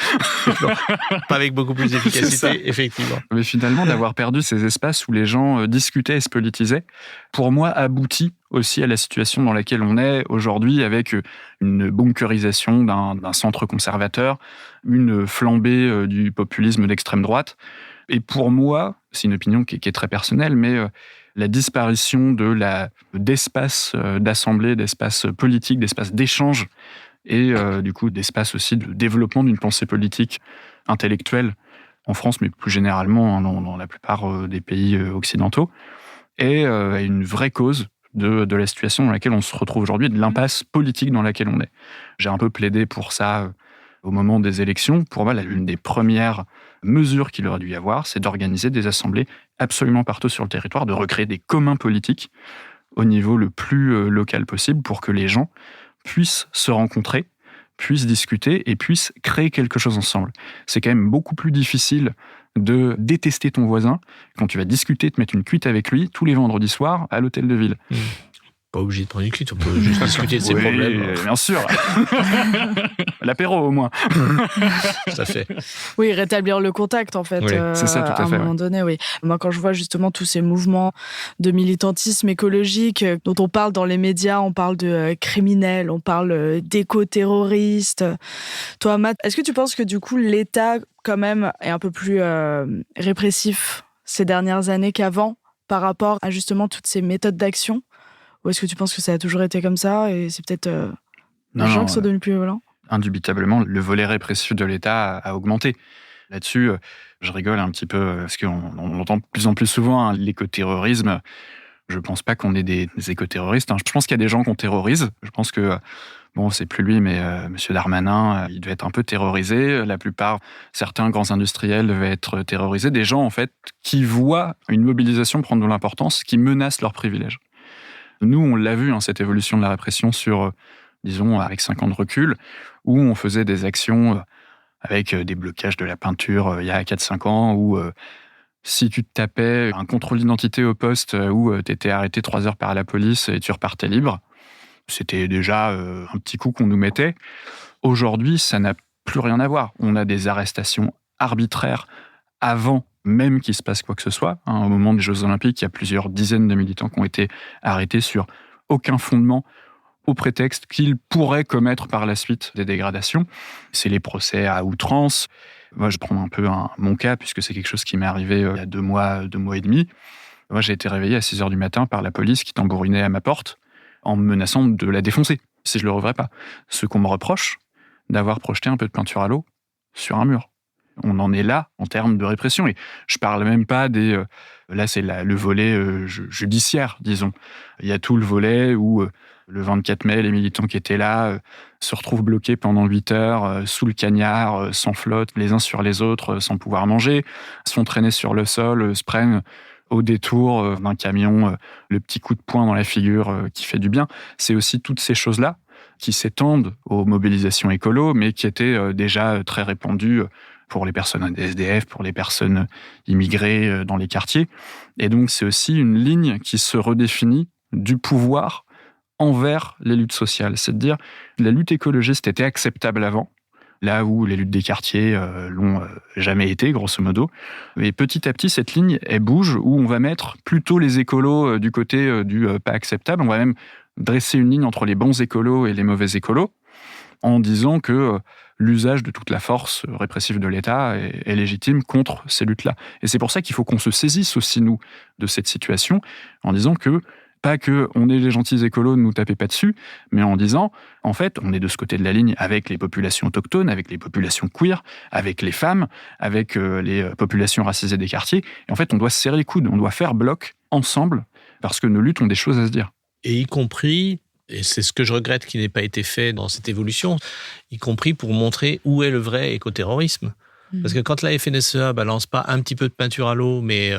Pas avec beaucoup plus d'efficacité, effectivement. Mais finalement, d'avoir perdu ces espaces où les gens discutaient et se politisaient, pour moi, aboutit aussi à la situation dans laquelle on est aujourd'hui, avec une bunkerisation d'un centre conservateur, une flambée du populisme d'extrême droite. Et pour moi, c'est une opinion qui est très personnelle, mais... la disparition d'espace d'assemblée, d'espace politique, d'espace d'échange et du coup d'espace aussi de développement d'une pensée politique intellectuelle en France, mais plus généralement dans la plupart des pays occidentaux, est une vraie cause de la situation dans laquelle on se retrouve aujourd'hui, de l'impasse politique dans laquelle on est. J'ai un peu plaidé pour ça au moment des élections. Pour moi, l'une des premières mesures qu'il aurait dû y avoir, c'est d'organiser des assemblées absolument partout sur le territoire, de recréer des communs politiques au niveau le plus local possible pour que les gens puissent se rencontrer, puissent discuter et puissent créer quelque chose ensemble. C'est quand même beaucoup plus difficile de détester ton voisin quand tu vas discuter, te mettre une cuite avec lui tous les vendredis soirs à l'hôtel de ville. Pas obligé de prendre une cuite, on peut juste discuter de ses problèmes. Bien sûr. L'apéro au moins. Tout à fait. Oui, rétablir le contact en fait. Oui, c'est ça, tout à fait, un moment donné, oui. Moi, quand je vois justement tous ces mouvements de militantisme écologique dont on parle dans les médias, on parle de criminels, on parle d'éco-terroristes. Toi, Matt, est-ce que tu penses que du coup l'État quand même est un peu plus répressif ces dernières années qu'avant par rapport à justement toutes ces méthodes d'action? Ou est-ce que tu penses que ça a toujours été comme ça et c'est peut-être les gens qui sont devenus plus violents? Indubitablement, le volet répressif de l'État a augmenté. Là-dessus, je rigole un petit peu parce qu'on l'entend de plus en plus souvent, l'écoterrorisme. Je ne pense pas qu'on ait des écoterroristes. Je pense qu'il y a des gens qu'on terrorise. Je pense que, c'est plus lui, mais M. Darmanin, il devait être un peu terrorisé. La plupart, certains grands industriels devaient être terrorisés. Des gens, en fait, qui voient une mobilisation prendre de l'importance, qui menacent leurs privilèges. Nous, on l'a vu, cette évolution de la répression sur, disons, avec 5 ans de recul, où on faisait des actions avec des blocages de la peinture il y a 4-5 ans, où si tu te tapais un contrôle d'identité au poste où tu étais arrêté 3 heures par la police et tu repartais libre, c'était déjà un petit coup qu'on nous mettait. Aujourd'hui, ça n'a plus rien à voir. On a des arrestations arbitraires avant même qu'il se passe quoi que ce soit. Au moment des Jeux Olympiques, il y a plusieurs dizaines de militants qui ont été arrêtés sur aucun fondement, au prétexte qu'ils pourraient commettre par la suite des dégradations. C'est les procès à outrance. Moi, je prends un peu mon cas, puisque c'est quelque chose qui m'est arrivé il y a 2 mois et demi. Moi, j'ai été réveillé à 6 heures du matin par la police qui tambourinait à ma porte en me menaçant de la défoncer si je le rouvrais pas. Ce qu'on me reproche, d'avoir projeté un peu de peinture à l'eau sur un mur. On en est là en termes de répression. Et je parle même pas des... là, c'est le volet judiciaire, disons. Il y a tout le volet où le 24 mai, les militants qui étaient là se retrouvent bloqués pendant 8 heures sous le cagnard, sans flotte, les uns sur les autres, sans pouvoir manger, se font traîner sur le sol, se prennent au détour d'un camion le petit coup de poing dans la figure qui fait du bien. C'est aussi toutes ces choses-là qui s'étendent aux mobilisations écolo, mais qui étaient déjà très répandues pour les personnes SDF, pour les personnes immigrées dans les quartiers. Et donc, c'est aussi une ligne qui se redéfinit du pouvoir envers les luttes sociales. C'est de dire, la lutte écologiste était acceptable avant, là où les luttes des quartiers l'ont jamais été, grosso modo. Et petit à petit, cette ligne, elle bouge, où on va mettre plutôt les écolos du côté du pas acceptable. On va même dresser une ligne entre les bons écolos et les mauvais écolos, en disant que l'usage de toute la force répressive de l'État est légitime contre ces luttes-là. Et c'est pour ça qu'il faut qu'on se saisisse aussi, nous, de cette situation, en disant que, pas qu'on est les gentils écolos, ne nous tapez pas dessus, mais en disant, en fait, on est de ce côté de la ligne avec les populations autochtones, avec les populations queer, avec les femmes, avec les populations racisées des quartiers. Et en fait, on doit se serrer les coudes, on doit faire bloc ensemble, parce que nos luttes ont des choses à se dire. Et y compris... Et c'est ce que je regrette qui n'ait pas été fait dans cette évolution, y compris pour montrer où est le vrai écoterrorisme. Parce que quand la FNSEA balance pas un petit peu de peinture à l'eau, mais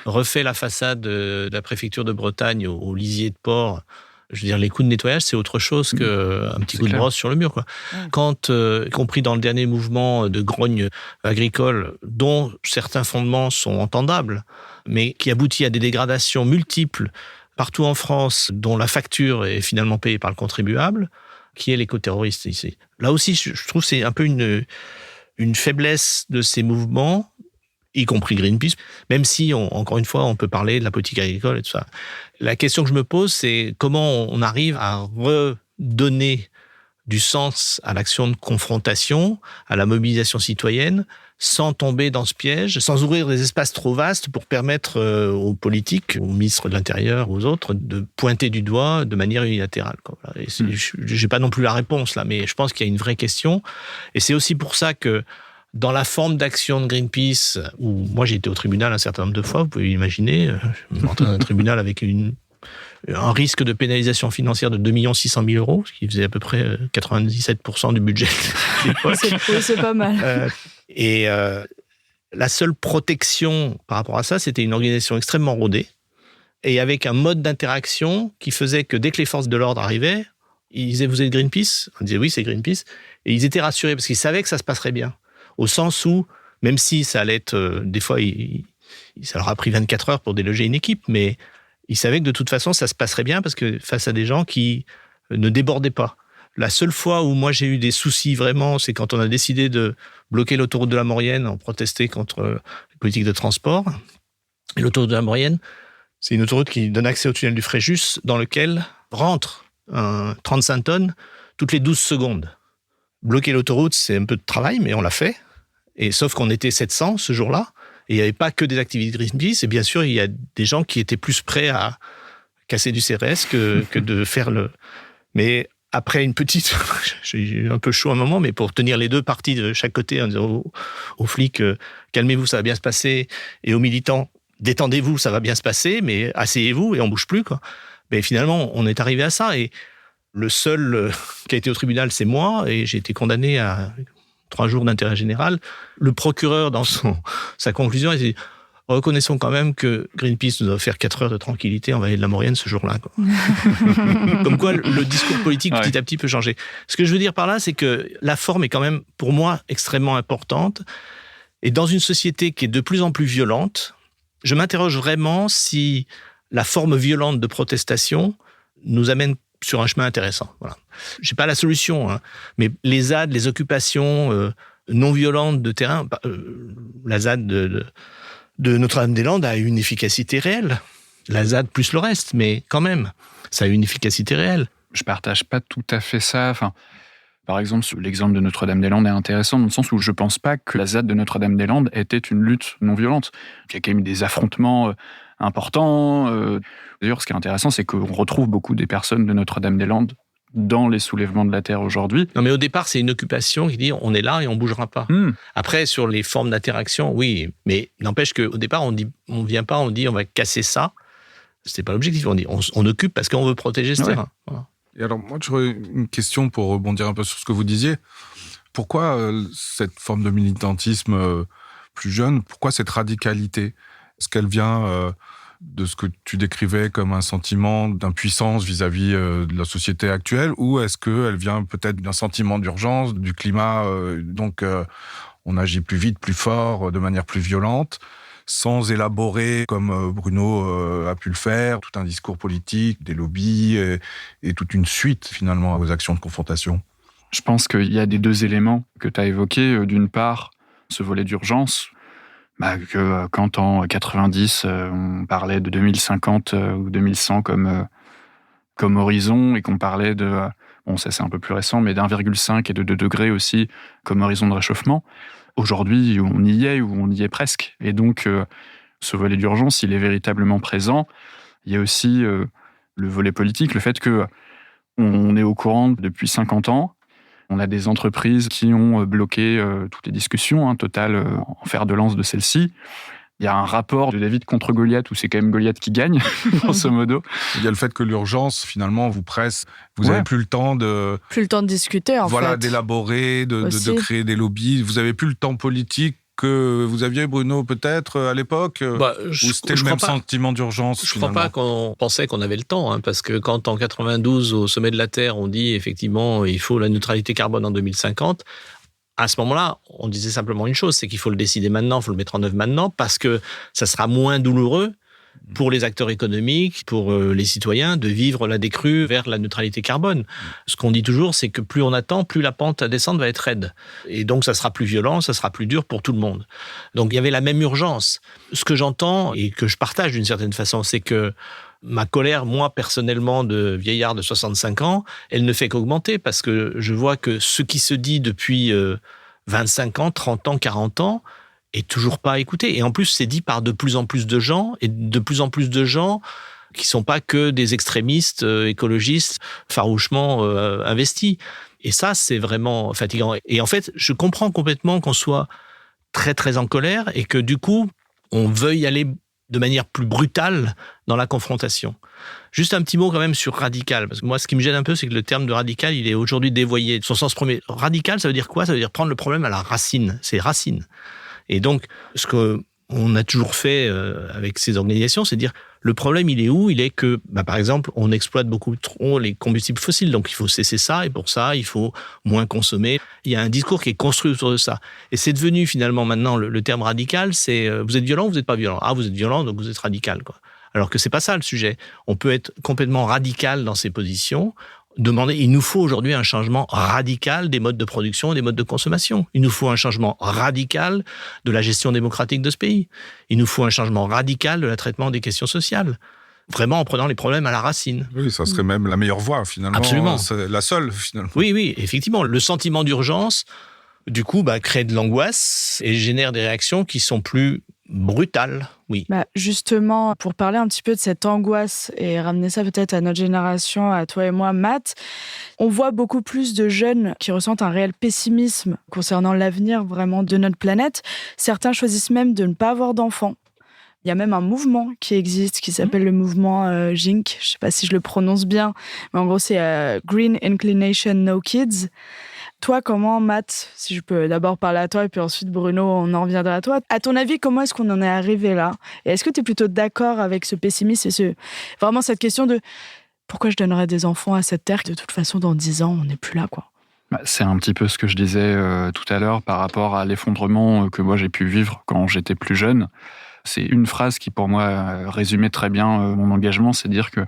refait la façade de la préfecture de Bretagne au lisier de porc, je veux dire, les coups de nettoyage, c'est autre chose qu'un petit coup de brosse sur le mur, quoi. Quand, y compris dans le dernier mouvement de grogne agricole, dont certains fondements sont entendables, mais qui aboutit à des dégradations multiples partout en France, dont la facture est finalement payée par le contribuable, qui est l'écoterroriste ici. Là aussi, je trouve que c'est un peu une faiblesse de ces mouvements, y compris Greenpeace, même si, encore une fois, on peut parler de la politique agricole et tout ça. La question que je me pose, c'est comment on arrive à redonner du sens à l'action de confrontation, à la mobilisation citoyenne, sans tomber dans ce piège, sans ouvrir des espaces trop vastes pour permettre aux politiques, aux ministres de l'Intérieur, aux autres, de pointer du doigt de manière unilatérale. J'ai pas non plus la réponse là, mais je pense qu'il y a une vraie question. Et c'est aussi pour ça que dans la forme d'action de Greenpeace, où moi j'ai été au tribunal un certain nombre de fois, vous pouvez imaginer, je suis entré dans un tribunal avec un risque de pénalisation financière de 2 600 000 €, ce qui faisait à peu près 97% du budget de l'époque. C'est pas mal. La seule protection par rapport à ça, c'était une organisation extrêmement rodée et avec un mode d'interaction qui faisait que dès que les forces de l'ordre arrivaient, ils disaient « Vous êtes Greenpeace ?» On disait « Oui, c'est Greenpeace ». Et ils étaient rassurés parce qu'ils savaient que ça se passerait bien. Au sens où même si ça allait être... des fois, ça leur a pris 24 heures pour déloger une équipe, mais ils savaient que de toute façon, ça se passerait bien parce que face à des gens qui ne débordaient pas. La seule fois où moi j'ai eu des soucis vraiment, c'est quand on a décidé de bloquer l'autoroute de la Maurienne en protestant contre les politiques de transport. Et l'autoroute de la Maurienne, c'est une autoroute qui donne accès au tunnel du Fréjus dans lequel rentre un 35 tonnes toutes les 12 secondes. Bloquer l'autoroute, c'est un peu de travail, mais on l'a fait. Et sauf qu'on était 700 ce jour-là. Et il n'y avait pas que des activistes Greenpeace. Et bien sûr, il y a des gens qui étaient plus prêts à casser du CRS que de faire le... Mais après une petite... J'ai eu un peu chaud un moment, mais pour tenir les deux parties de chaque côté, en disant aux flics, calmez-vous, ça va bien se passer. Et aux militants, détendez-vous, ça va bien se passer, mais asseyez-vous et on ne bouge plus, quoi. Mais finalement, on est arrivé à ça. Et le seul qui a été au tribunal, c'est moi. Et j'ai été condamné à 3 jours d'intérêt général. Le procureur, dans sa conclusion, il dit « Reconnaissons quand même que Greenpeace nous a offert 4 heures de tranquillité en vallée de la Maurienne ce jour-là. » Comme quoi, le discours politique, petit à petit, peut changer. Ce que je veux dire par là, c'est que la forme est quand même, pour moi, extrêmement importante. Et dans une société qui est de plus en plus violente, je m'interroge vraiment si la forme violente de protestation nous amène sur un chemin intéressant. Voilà. Je n'ai pas la solution, hein, mais les ZAD, les occupations non violentes de terrain, la ZAD de Notre-Dame-des-Landes a eu une efficacité réelle. La ZAD plus le reste, mais quand même, ça a eu une efficacité réelle. Je partage pas tout à fait ça. Enfin, par exemple, l'exemple de Notre-Dame-des-Landes est intéressant dans le sens où je pense pas que la ZAD de Notre-Dame-des-Landes était une lutte non violente. Il y a quand même eu des affrontements importants. D'ailleurs, ce qui est intéressant, c'est qu'on retrouve beaucoup des personnes de Notre-Dame-des-Landes dans les soulèvements de la Terre aujourd'hui. Non, mais au départ, c'est une occupation qui dit on est là et on bougera pas. Après, sur les formes d'interaction, oui, mais n'empêche qu'au départ, on vient pas, on dit on va casser ça. C'était pas l'objectif. On dit on occupe parce qu'on veut protéger ce terrain. Voilà. Et alors, moi, j'aurais une question pour rebondir un peu sur ce que vous disiez. Pourquoi cette forme de militantisme plus jeune, pourquoi cette radicalité ? Est-ce qu'elle vient de ce que tu décrivais comme un sentiment d'impuissance vis-à-vis de la société actuelle, ou est-ce qu'elle vient peut-être d'un sentiment d'urgence, du climat, donc on agit plus vite, plus fort, de manière plus violente, sans élaborer, comme Bruno a pu le faire, tout un discours politique, des lobbies et toute une suite, finalement, aux actions de confrontation? Je pense qu'il y a des 2 éléments que tu as évoqués. D'une part, ce volet d'urgence, que quand en 90, on parlait de 2050 ou 2100 comme horizon, et qu'on parlait de, bon ça c'est un peu plus récent, mais d'1,5 et de 2 degrés aussi comme horizon de réchauffement. Aujourd'hui, on y est, ou on y est presque. Et donc, ce volet d'urgence, il est véritablement présent. Il y a aussi le volet politique, le fait qu'on est au courant depuis 50 ans. On a des entreprises qui ont bloqué toutes les discussions, Total en fer de lance de celle-ci. Il y a un rapport de David contre Goliath où c'est quand même Goliath qui gagne, grosso modo. Il y a le fait que l'urgence, finalement, vous presse. Vous n'avez plus le temps de... Plus le temps de discuter, en fait. Voilà, d'élaborer, de créer des lobbies. Vous n'avez plus le temps politique que vous aviez, Bruno, peut-être, à l'époque, où c'était le même sentiment d'urgence, Je ne crois pas qu'on pensait qu'on avait le temps, parce que quand, en 92, au sommet de la Terre, on dit, effectivement, il faut la neutralité carbone en 2050, à ce moment-là, on disait simplement une chose, c'est qu'il faut le décider maintenant, il faut le mettre en œuvre maintenant, parce que ça sera moins douloureux pour les acteurs économiques, pour les citoyens, de vivre la décrue vers la neutralité carbone. Ce qu'on dit toujours, c'est que plus on attend, plus la pente à descendre va être raide. Et donc, ça sera plus violent, ça sera plus dur pour tout le monde. Donc, il y avait la même urgence. Ce que j'entends, et que je partage d'une certaine façon, c'est que ma colère, moi, personnellement, de vieillard de 65 ans, elle ne fait qu'augmenter, parce que je vois que ce qui se dit depuis 25 ans, 30 ans, 40 ans, est toujours pas écouté. Et en plus, c'est dit par de plus en plus de gens, et de plus en plus de gens qui sont pas que des extrémistes écologistes farouchement investis. Et ça, c'est vraiment fatigant. Et en fait, je comprends complètement qu'on soit très, très en colère et que du coup, on veuille aller de manière plus brutale dans la confrontation. Juste un petit mot quand même sur radical, parce que moi, ce qui me gêne un peu, c'est que le terme de radical, il est aujourd'hui dévoyé. Son sens premier, radical, ça veut dire quoi ? Ça veut dire prendre le problème à la racine. C'est racine. Et donc, ce qu'on on a toujours fait avec ces organisations, c'est de dire le problème il est où ? Il est que, par exemple, on exploite beaucoup trop les combustibles fossiles, donc il faut cesser ça, et pour ça, il faut moins consommer. Il y a un discours qui est construit autour de ça. Et c'est devenu finalement maintenant le terme radical, c'est vous êtes violent ou vous n'êtes pas violent ? Ah, vous êtes violent, donc vous êtes radical, quoi. Alors que c'est pas ça le sujet. On peut être complètement radical dans ses positions. Il nous faut aujourd'hui un changement radical des modes de production et des modes de consommation. Il nous faut un changement radical de la gestion démocratique de ce pays. Il nous faut un changement radical de la traitement des questions sociales. Vraiment en prenant les problèmes à la racine. Oui, ça serait même la meilleure voie, finalement. Absolument. C'est la seule, finalement. Oui, effectivement. Le sentiment d'urgence, du coup, crée de l'angoisse et génère des réactions qui sont plus brutales, oui. Justement, pour parler un petit peu de cette angoisse et ramener ça peut-être à notre génération, à toi et moi, Matt, on voit beaucoup plus de jeunes qui ressentent un réel pessimisme concernant l'avenir vraiment de notre planète. Certains choisissent même de ne pas avoir d'enfants. Il y a même un mouvement qui existe qui s'appelle le mouvement GINK. Je ne sais pas si je le prononce bien, mais en gros, c'est Green Inclination No Kids. Toi, comment, Matt, si je peux d'abord parler à toi et puis ensuite, Bruno, on en reviendra à toi. À ton avis, comment est-ce qu'on en est arrivé là ? Et est-ce que tu es plutôt d'accord avec ce pessimisme et vraiment cette question de pourquoi je donnerais des enfants à cette terre ? De toute façon, dans 10 ans, on n'est plus là, quoi. C'est un petit peu ce que je disais tout à l'heure par rapport à l'effondrement que moi j'ai pu vivre quand j'étais plus jeune. C'est une phrase qui, pour moi, résumait très bien mon engagement, c'est de dire que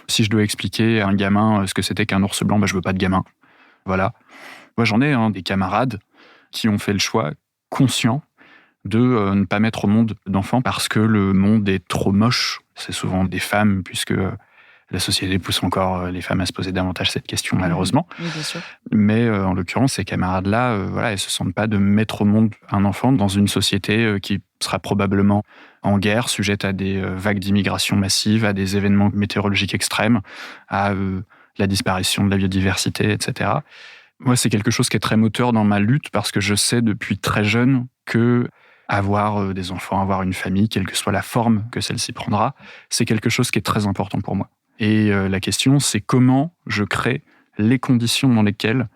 si je dois expliquer à un gamin ce que c'était qu'un ours blanc, je veux pas de gamin. Voilà. Moi, j'en ai des camarades qui ont fait le choix conscient de ne pas mettre au monde d'enfants parce que le monde est trop moche. C'est souvent des femmes, puisque la société pousse encore les femmes à se poser davantage cette question, malheureusement. Oui, bien sûr. Mais en l'occurrence, ces camarades-là, elles ne se sentent pas de mettre au monde un enfant dans une société qui sera probablement en guerre, sujette à des vagues d'immigration massive, à des événements météorologiques extrêmes, à la disparition de la biodiversité, etc. Moi, c'est quelque chose qui est très moteur dans ma lutte parce que je sais depuis très jeune que avoir des enfants, avoir une famille, quelle que soit la forme que celle-ci prendra, c'est quelque chose qui est très important pour moi. Et la question, c'est comment je crée les conditions dans lesquelles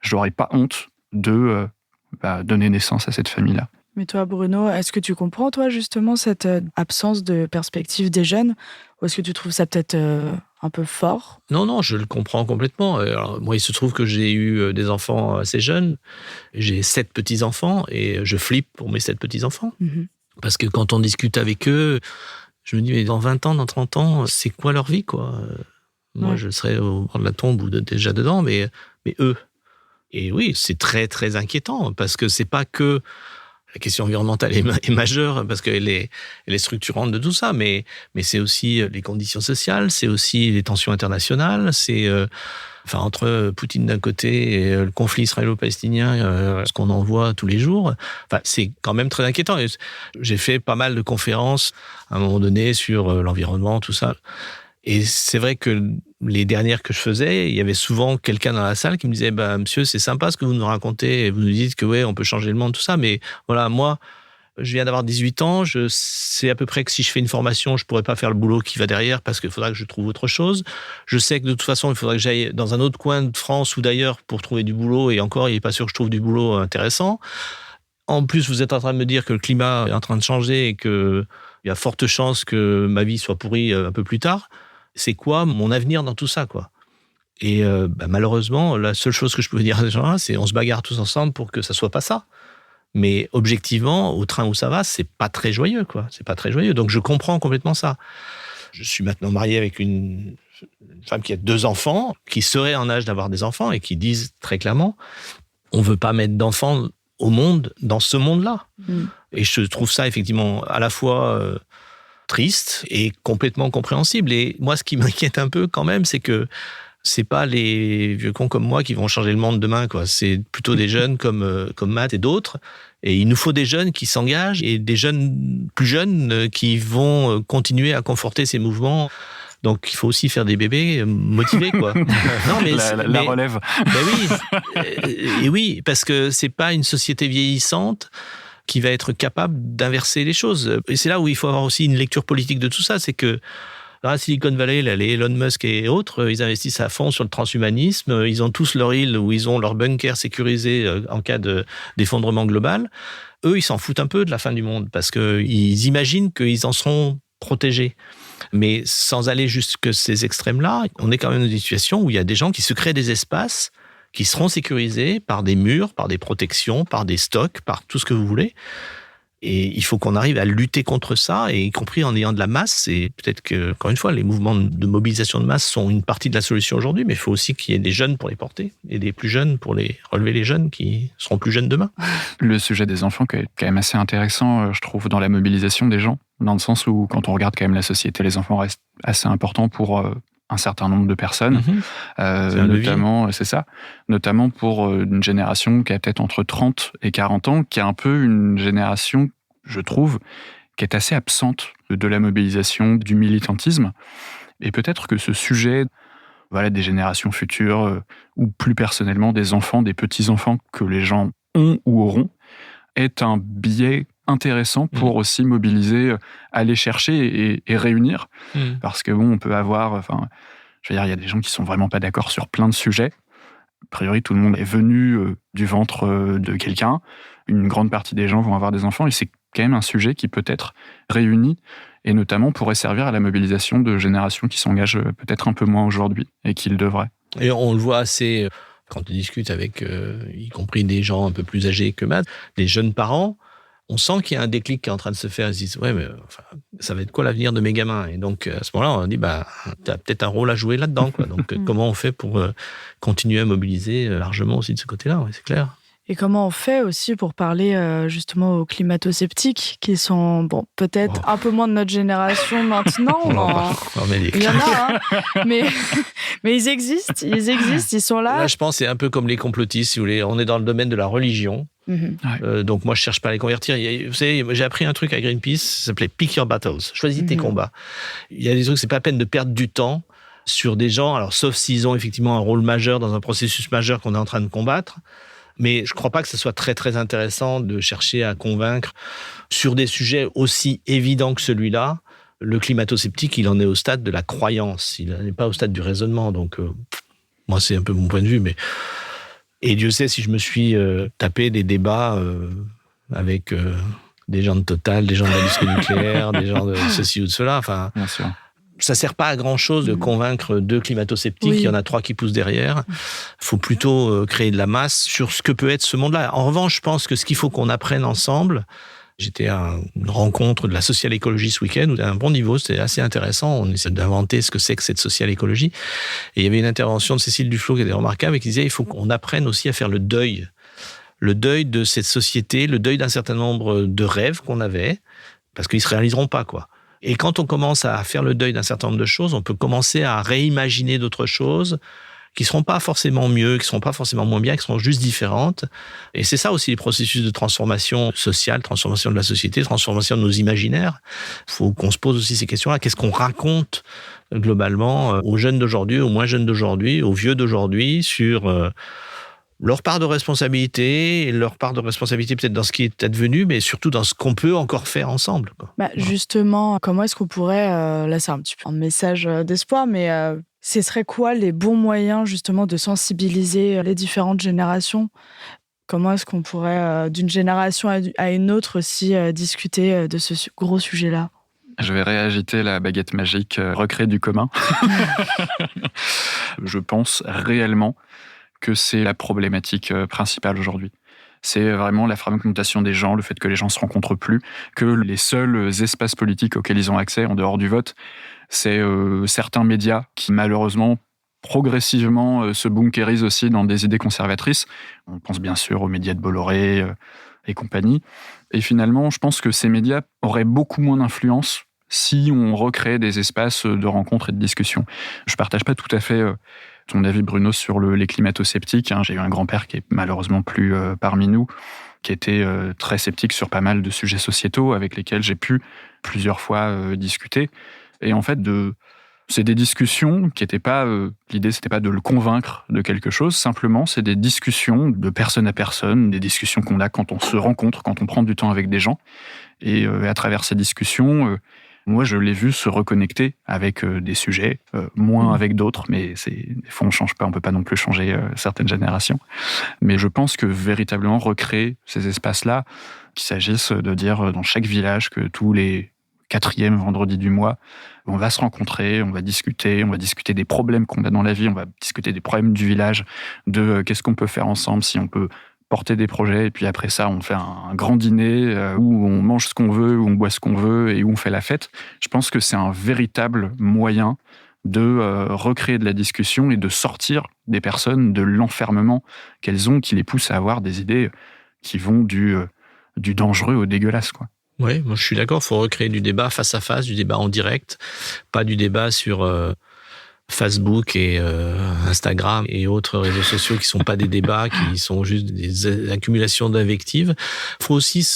je n'aurai pas honte de donner naissance à cette famille-là. Mais toi, Bruno, est-ce que tu comprends, toi, justement, cette absence de perspective des jeunes ? Ou est-ce que tu trouves ça peut-être un peu fort ? Non, je le comprends complètement. Alors, moi, il se trouve que j'ai eu des enfants assez jeunes. J'ai 7 petits-enfants et je flippe pour mes 7 petits-enfants. Mm-hmm. Parce que quand on discute avec eux, je me dis, mais dans 20 ans, dans 30 ans, c'est quoi leur vie, quoi ? Moi, je serais au bord de la tombe ou déjà dedans, mais eux. Et oui, c'est très, très inquiétant parce que c'est pas que la question environnementale est majeure parce qu'elle est structurante de tout ça, mais c'est aussi les conditions sociales, c'est aussi les tensions internationales, c'est entre Poutine d'un côté et le conflit israélo-palestinien, ce qu'on en voit tous les jours, c'est quand même très inquiétant. Et j'ai fait pas mal de conférences à un moment donné sur l'environnement, tout ça. Et c'est vrai que les dernières que je faisais, il y avait souvent quelqu'un dans la salle qui me disait monsieur, c'est sympa ce que vous nous racontez, vous nous dites que on peut changer le monde, tout ça, mais voilà, moi, je viens d'avoir 18 ans, je sais à peu près que si je fais une formation, je pourrais pas faire le boulot qui va derrière parce qu'il faudra que je trouve autre chose. Je sais que de toute façon, il faudrait que j'aille dans un autre coin de France ou d'ailleurs pour trouver du boulot, et encore, il n'est pas sûr que je trouve du boulot intéressant. En plus, vous êtes en train de me dire que le climat est en train de changer et qu'il y a forte chance que ma vie soit pourrie un peu plus tard. C'est quoi mon avenir dans tout ça, quoi ? Et malheureusement, la seule chose que je peux dire à ces gens-là, c'est on se bagarre tous ensemble pour que ça soit pas ça. Mais objectivement, au train où ça va, c'est pas très joyeux, quoi. C'est pas très joyeux. Donc je comprends complètement ça. Je suis maintenant marié avec une femme qui a 2 enfants, qui serait en âge d'avoir des enfants et qui disent très clairement, on veut pas mettre d'enfants au monde dans ce monde-là. Et je trouve ça effectivement à la fois triste et complètement compréhensible. Et moi, ce qui m'inquiète un peu quand même, c'est que c'est pas les vieux cons comme moi qui vont changer le monde demain, quoi. C'est plutôt des jeunes comme Matt et d'autres. Et il nous faut des jeunes qui s'engagent et des jeunes plus jeunes qui vont continuer à conforter ces mouvements. Donc, il faut aussi faire des bébés motivés, quoi. Non, mais la relève. Oui. Et oui, parce que c'est pas une société vieillissante qui va être capable d'inverser les choses. Et c'est là où il faut avoir aussi une lecture politique de tout ça. C'est que Dans la Silicon Valley, là, les Elon Musk et autres, ils investissent à fond sur le transhumanisme. Ils ont tous leur île où ils ont leur bunker sécurisé en cas d'effondrement global. Eux, ils s'en foutent un peu de la fin du monde parce qu'ils imaginent qu'ils en seront protégés. Mais sans aller jusque ces extrêmes-là, on est quand même dans une situation où il y a des gens qui se créent des espaces qui seront sécurisés par des murs, par des protections, par des stocks, par tout ce que vous voulez. Et il faut qu'on arrive à lutter contre ça, et y compris en ayant de la masse. Et peut-être que, encore une fois, les mouvements de mobilisation de masse sont une partie de la solution aujourd'hui, mais il faut aussi qu'il y ait des jeunes pour les porter, et des plus jeunes pour les relever les jeunes qui seront plus jeunes demain. Le sujet des enfants est quand même assez intéressant, je trouve, dans la mobilisation des gens, dans le sens où, quand on regarde quand même la société, les enfants restent assez importants pour un certain nombre de personnes, notamment, c'est ça, notamment pour une génération qui a peut-être entre 30 et 40 ans, qui est un peu une génération, je trouve, qui est assez absente de la mobilisation, du militantisme. Et peut-être que ce sujet, des générations futures, ou plus personnellement des enfants, des petits-enfants que les gens ont ou auront, est un biais intéressant pour aussi mobiliser, aller chercher et réunir. Parce que on peut avoir... il y a des gens qui sont vraiment pas d'accord sur plein de sujets. A priori, tout le monde est venu du ventre de quelqu'un. Une grande partie des gens vont avoir des enfants, et c'est quand même un sujet qui peut-être réunit, et notamment pourrait servir à la mobilisation de générations qui s'engagent peut-être un peu moins aujourd'hui, et qui le devraient. Et on le voit assez... Quand on discute avec, y compris des gens un peu plus âgés que Matt, des jeunes parents, on sent qu'il y a un déclic qui est en train de se faire. Ils se disent, ouais, mais ça va être quoi l'avenir de mes gamins? Et donc, à ce moment-là, on dit, tu as peut-être un rôle à jouer là-dedans, quoi. Donc, comment on fait pour continuer à mobiliser largement aussi de ce côté-là? Oui, c'est clair. Et comment on fait aussi pour parler justement aux climato-sceptiques qui sont peut-être un peu moins de notre génération maintenant. Il y en a, mais ils existent, ils sont là. Là, je pense que c'est un peu comme les complotistes, si vous voulez. On est dans le domaine de la religion. Donc moi, je cherche pas à les convertir. Vous savez, j'ai appris un truc à Greenpeace, ça s'appelait Pick Your Battles. Choisis tes combats. Il y a des trucs, c'est pas la peine de perdre du temps sur des gens, alors sauf s'ils ont effectivement un rôle majeur dans un processus majeur qu'on est en train de combattre. Mais je ne crois pas que ce soit très, très intéressant de chercher à convaincre sur des sujets aussi évidents que celui-là. Le climato-sceptique, il en est au stade de la croyance. Il n'est pas au stade du raisonnement. Donc, moi, c'est un peu mon point de vue. Et Dieu sait si je me suis tapé des débats avec des gens de Total, des gens de l'industrie nucléaire, des gens de ceci ou de cela. Enfin, bien sûr. Ça ne sert pas à grand-chose de convaincre deux climato-sceptiques. Oui. Il y en a 3 qui poussent derrière. Il faut plutôt créer de la masse sur ce que peut être ce monde-là. En revanche, je pense que ce qu'il faut qu'on apprenne ensemble... J'étais à une rencontre de la social écologie ce week-end, où à un bon niveau, c'était assez intéressant. On essaie d'inventer ce que c'est que cette social écologie. Et il y avait une intervention de Cécile Duflot qui était remarquable et qui disait il faut qu'on apprenne aussi à faire le deuil. Le deuil de cette société, le deuil d'un certain nombre de rêves qu'on avait, parce qu'ils ne se réaliseront pas, quoi. Et quand on commence à faire le deuil d'un certain nombre de choses, on peut commencer à réimaginer d'autres choses qui ne seront pas forcément mieux, qui ne seront pas forcément moins bien, qui seront juste différentes. Et c'est ça aussi les processus de transformation sociale, transformation de la société, transformation de nos imaginaires. Il faut qu'on se pose aussi ces questions-là. Qu'est-ce qu'on raconte globalement aux jeunes d'aujourd'hui, aux moins jeunes d'aujourd'hui, aux vieux d'aujourd'hui sur leur part de responsabilité, et leur part de responsabilité peut-être dans ce qui est advenu, mais surtout dans ce qu'on peut encore faire ensemble, quoi. Justement, comment est-ce qu'on pourrait, là c'est un petit peu un message d'espoir, mais ce serait quoi les bons moyens justement de sensibiliser les différentes générations? Comment est-ce qu'on pourrait, d'une génération à une autre aussi, discuter de ce gros sujet-là? Je vais réagiter la baguette magique, recréer du commun. Je pense réellement que c'est la problématique principale aujourd'hui. C'est vraiment la fragmentation des gens, le fait que les gens ne se rencontrent plus, que les seuls espaces politiques auxquels ils ont accès en dehors du vote, c'est certains médias qui malheureusement progressivement se bunkérisent aussi dans des idées conservatrices. On pense bien sûr aux médias de Bolloré et compagnie. Et finalement, je pense que ces médias auraient beaucoup moins d'influence si on recrée des espaces de rencontre et de discussion. Je ne partage pas tout à fait ton avis, Bruno, sur les climato-sceptiques. J'ai eu un grand-père qui est malheureusement plus parmi nous, qui était très sceptique sur pas mal de sujets sociétaux avec lesquels j'ai pu plusieurs fois discuter. Et en fait, c'est des discussions qui n'étaient pas... l'idée, c'était pas de le convaincre de quelque chose, simplement, c'est des discussions de personne à personne, des discussions qu'on a quand on se rencontre, quand on prend du temps avec des gens. Et à travers ces discussions, Moi, je l'ai vu se reconnecter avec des sujets, moins avec d'autres, mais des fois on change pas, on peut pas non plus changer certaines générations. Mais je pense que véritablement recréer ces espaces-là, qu'il s'agisse de dire dans chaque village que tous les 4e vendredis du mois, on va se rencontrer, on va discuter des problèmes qu'on a dans la vie, on va discuter des problèmes du village, de qu'est-ce qu'on peut faire ensemble, si on peut porter des projets, et puis après ça, on fait un grand dîner où on mange ce qu'on veut, où on boit ce qu'on veut et où on fait la fête. Je pense que c'est un véritable moyen de recréer de la discussion et de sortir des personnes de l'enfermement qu'elles ont, qui les pousse à avoir des idées qui vont du dangereux au dégueulasse, quoi. Oui, moi je suis d'accord, il faut recréer du débat face à face, du débat en direct, pas du débat sur Facebook et Instagram et autres réseaux sociaux qui sont pas des débats, qui sont juste des accumulations d'invectives. Il faut aussi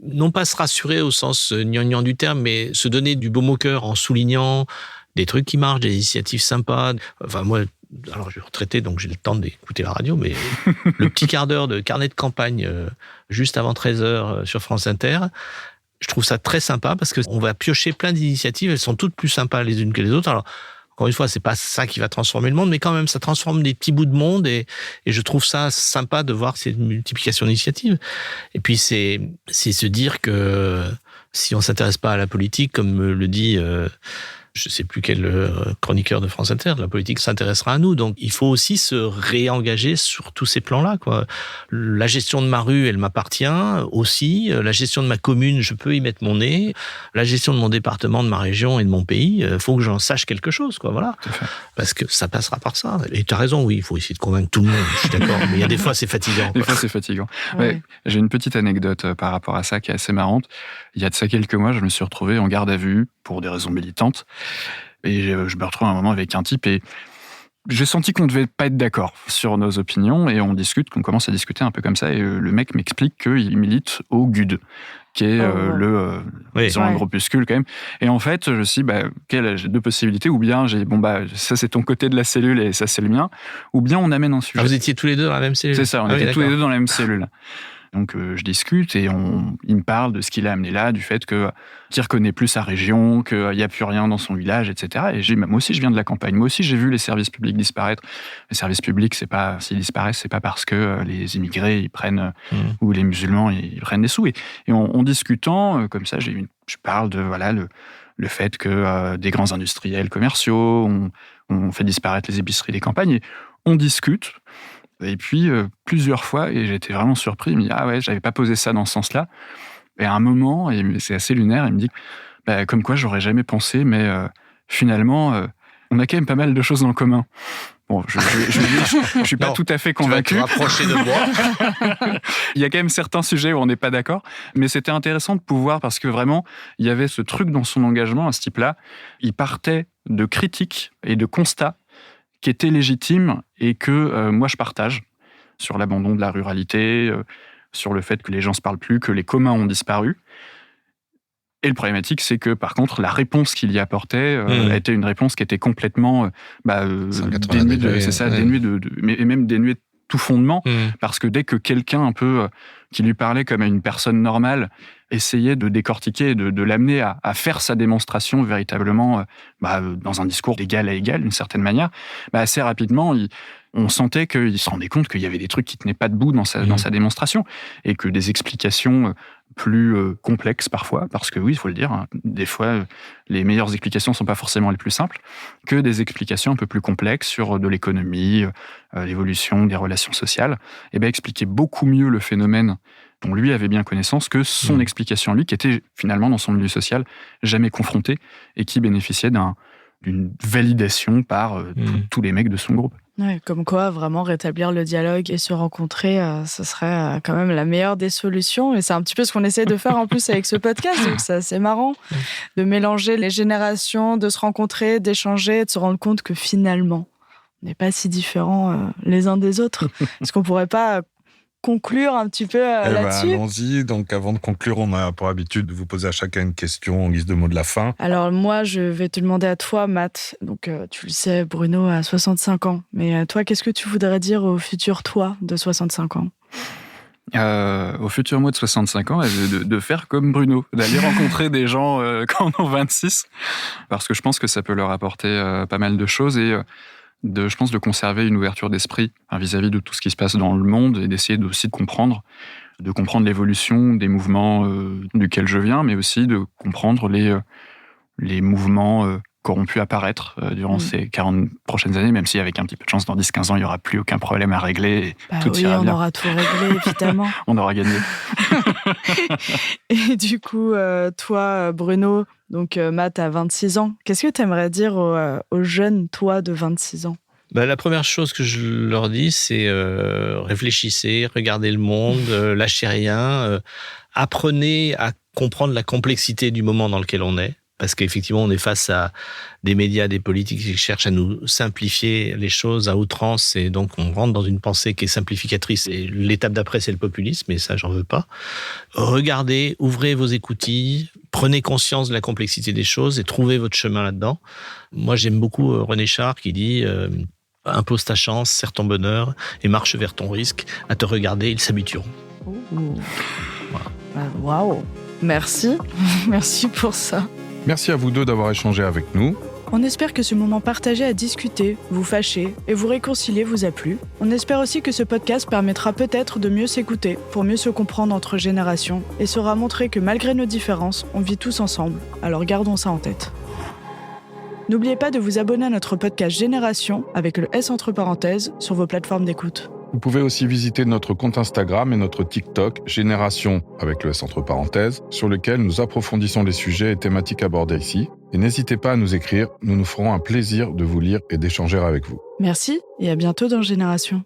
non pas se rassurer au sens gnangnan du terme, mais se donner du baume au cœur en soulignant des trucs qui marchent, des initiatives sympas. Enfin, moi, alors je suis retraité, donc j'ai le temps d'écouter la radio, mais le petit quart d'heure de carnet de campagne juste avant 13h sur France Inter, je trouve ça très sympa parce qu'on va piocher plein d'initiatives, elles sont toutes plus sympas les unes que les autres. Alors, encore une fois, c'est pas ça qui va transformer le monde, mais quand même, ça transforme des petits bouts de monde et je trouve ça sympa de voir cette multiplication d'initiatives. Et puis, c'est se dire que si on s'intéresse pas à la politique, comme le dit je sais plus quel chroniqueur de France Inter, la politique s'intéressera à nous. Donc, il faut aussi se réengager sur tous ces plans-là, quoi. La gestion de ma rue, elle m'appartient aussi. La gestion de ma commune, je peux y mettre mon nez. La gestion de mon département, de ma région et de mon pays, faut que j'en sache quelque chose, quoi. Voilà. Parce que ça passera par ça. Et tu as raison, oui, il faut essayer de convaincre tout le monde. Je suis d'accord. Mais il y a des fois, c'est fatigant. Des fois, c'est fatigant. Ouais. J'ai une petite anecdote par rapport à ça qui est assez marrante. Il y a de ça quelques mois, je me suis retrouvé en garde à vue pour des raisons militantes. Et je me retrouve à un moment avec un type et j'ai senti qu'on ne devait pas être d'accord sur nos opinions et on commence à discuter un peu comme ça et le mec m'explique qu'il milite au GUD, qui est un groupuscule quand même. Et en fait, je me suis dit, j'ai 2 possibilités. Ou bien, ça c'est ton côté de la cellule et ça c'est le mien. Ou bien on amène un sujet. Vous étiez tous les 2 dans la même cellule? C'est ça, on était tous les 2 dans la même cellule. Donc je discute et il me parle de ce qu'il a amené là, du fait qu'il reconnaît plus sa région, qu'il n'y a plus rien dans son village, etc. Et j'ai dit, moi aussi je viens de la campagne, moi aussi j'ai vu les services publics disparaître. Les services publics, s'ils disparaissent, c'est pas parce que les immigrés ils prennent ou les musulmans ils prennent des sous. Et en discutant comme ça, je parle de le fait que des grands industriels commerciaux ont fait disparaître les épiceries des campagnes. Et on discute. Et puis, plusieurs fois, et j'étais vraiment surpris, il me dit « Ah ouais, j'avais pas posé ça dans ce sens-là ». Et à un moment, et c'est assez lunaire, il me dit « Comme quoi, j'aurais jamais pensé, mais finalement, on a quand même pas mal de choses en commun ». Bon, je suis pas tout à fait convaincu. Tu vas te rapprocher de moi. Il y a quand même certains sujets où on n'est pas d'accord, mais c'était intéressant de pouvoir, parce que vraiment, il y avait ce truc dans son engagement, à ce type-là. Il partait de critiques et de constats qui était légitime et que moi je partage sur l'abandon de la ruralité, sur le fait que les gens se parlent plus, que les communs ont disparu. Et le problématique, c'est que par contre, la réponse qu'il y apportait était une réponse qui était complètement dénuée mais même dénuée de tout fondement, parce que dès que quelqu'un un peu qui lui parlait comme à une personne normale essayait de décortiquer, de l'amener à faire sa démonstration véritablement dans un discours d'égal à égal, d'une certaine manière, assez rapidement, on sentait qu'il se rendait compte qu'il y avait des trucs qui tenaient pas debout dans sa démonstration, et que des explications plus complexes parfois, parce que oui, il faut le dire, hein, des fois, les meilleures explications sont pas forcément les plus simples, que des explications un peu plus complexes sur de l'économie, l'évolution des relations sociales, expliquaient beaucoup mieux le phénomène dont lui avait bien connaissance que son explication à lui, qui était finalement dans son milieu social jamais confronté et qui bénéficiait d'une validation par tous les mecs de son groupe. Ouais, comme quoi, vraiment rétablir le dialogue et se rencontrer, ce serait quand même la meilleure des solutions. Et c'est un petit peu ce qu'on essaie de faire en plus avec ce podcast. Donc c'est assez marrant de mélanger les générations, de se rencontrer, d'échanger, de se rendre compte que finalement, on n'est pas si différents les uns des autres. Est-ce qu'on pourrait pas conclure un petit peu là-dessus? Allons-y. Donc, avant de conclure, on a pour habitude de vous poser à chacun une question en guise de mot de la fin. Alors, moi, je vais te demander à toi, Matt. Donc, tu le sais, Bruno a 65 ans. Mais toi, qu'est-ce que tu voudrais dire au futur toi de 65 ans? Au futur moi de 65 ans, de faire comme Bruno, d'aller rencontrer des gens quand on a 26, parce que je pense que ça peut leur apporter pas mal de choses et je pense de conserver une ouverture d'esprit vis-à-vis de tout ce qui se passe dans le monde et d'essayer aussi de comprendre l'évolution des mouvements duquel je viens, mais aussi de comprendre les mouvements qui auront pu apparaître durant ces 40 prochaines années, même si avec un petit peu de chance, dans 10-15 ans, il n'y aura plus aucun problème à régler et tout ira bien. On aura tout réglé, évidemment. On aura gagné. Et du coup, toi, Bruno, donc Matt a 26 ans, qu'est-ce que tu aimerais dire aux jeunes, toi, de 26 ans ? La première chose que je leur dis, c'est réfléchissez, regardez le monde, lâchez rien, apprenez à comprendre la complexité du moment dans lequel on est. Parce qu'effectivement, on est face à des médias, des politiques qui cherchent à nous simplifier les choses à outrance. Et donc, on rentre dans une pensée qui est simplificatrice. Et l'étape d'après, c'est le populisme. Et ça, j'en veux pas. Regardez, ouvrez vos écoutilles, prenez conscience de la complexité des choses et trouvez votre chemin là-dedans. Moi, j'aime beaucoup René Char qui dit impose ta chance, serre ton bonheur et marche vers ton risque. À te regarder, ils s'habitueront. Waouh. Merci. Merci pour ça. Merci à vous deux d'avoir échangé avec nous. On espère que ce moment partagé à discuter, vous fâcher et vous réconcilier vous a plu. On espère aussi que ce podcast permettra peut-être de mieux s'écouter, pour mieux se comprendre entre générations, et saura montrer que malgré nos différences, on vit tous ensemble. Alors gardons ça en tête. N'oubliez pas de vous abonner à notre podcast Génération, avec le S entre parenthèses, sur vos plateformes d'écoute. Vous pouvez aussi visiter notre compte Instagram et notre TikTok, Génération, avec le S entre parenthèses, sur lequel nous approfondissons les sujets et thématiques abordés ici. Et n'hésitez pas à nous écrire, nous nous ferons un plaisir de vous lire et d'échanger avec vous. Merci et à bientôt dans Génération.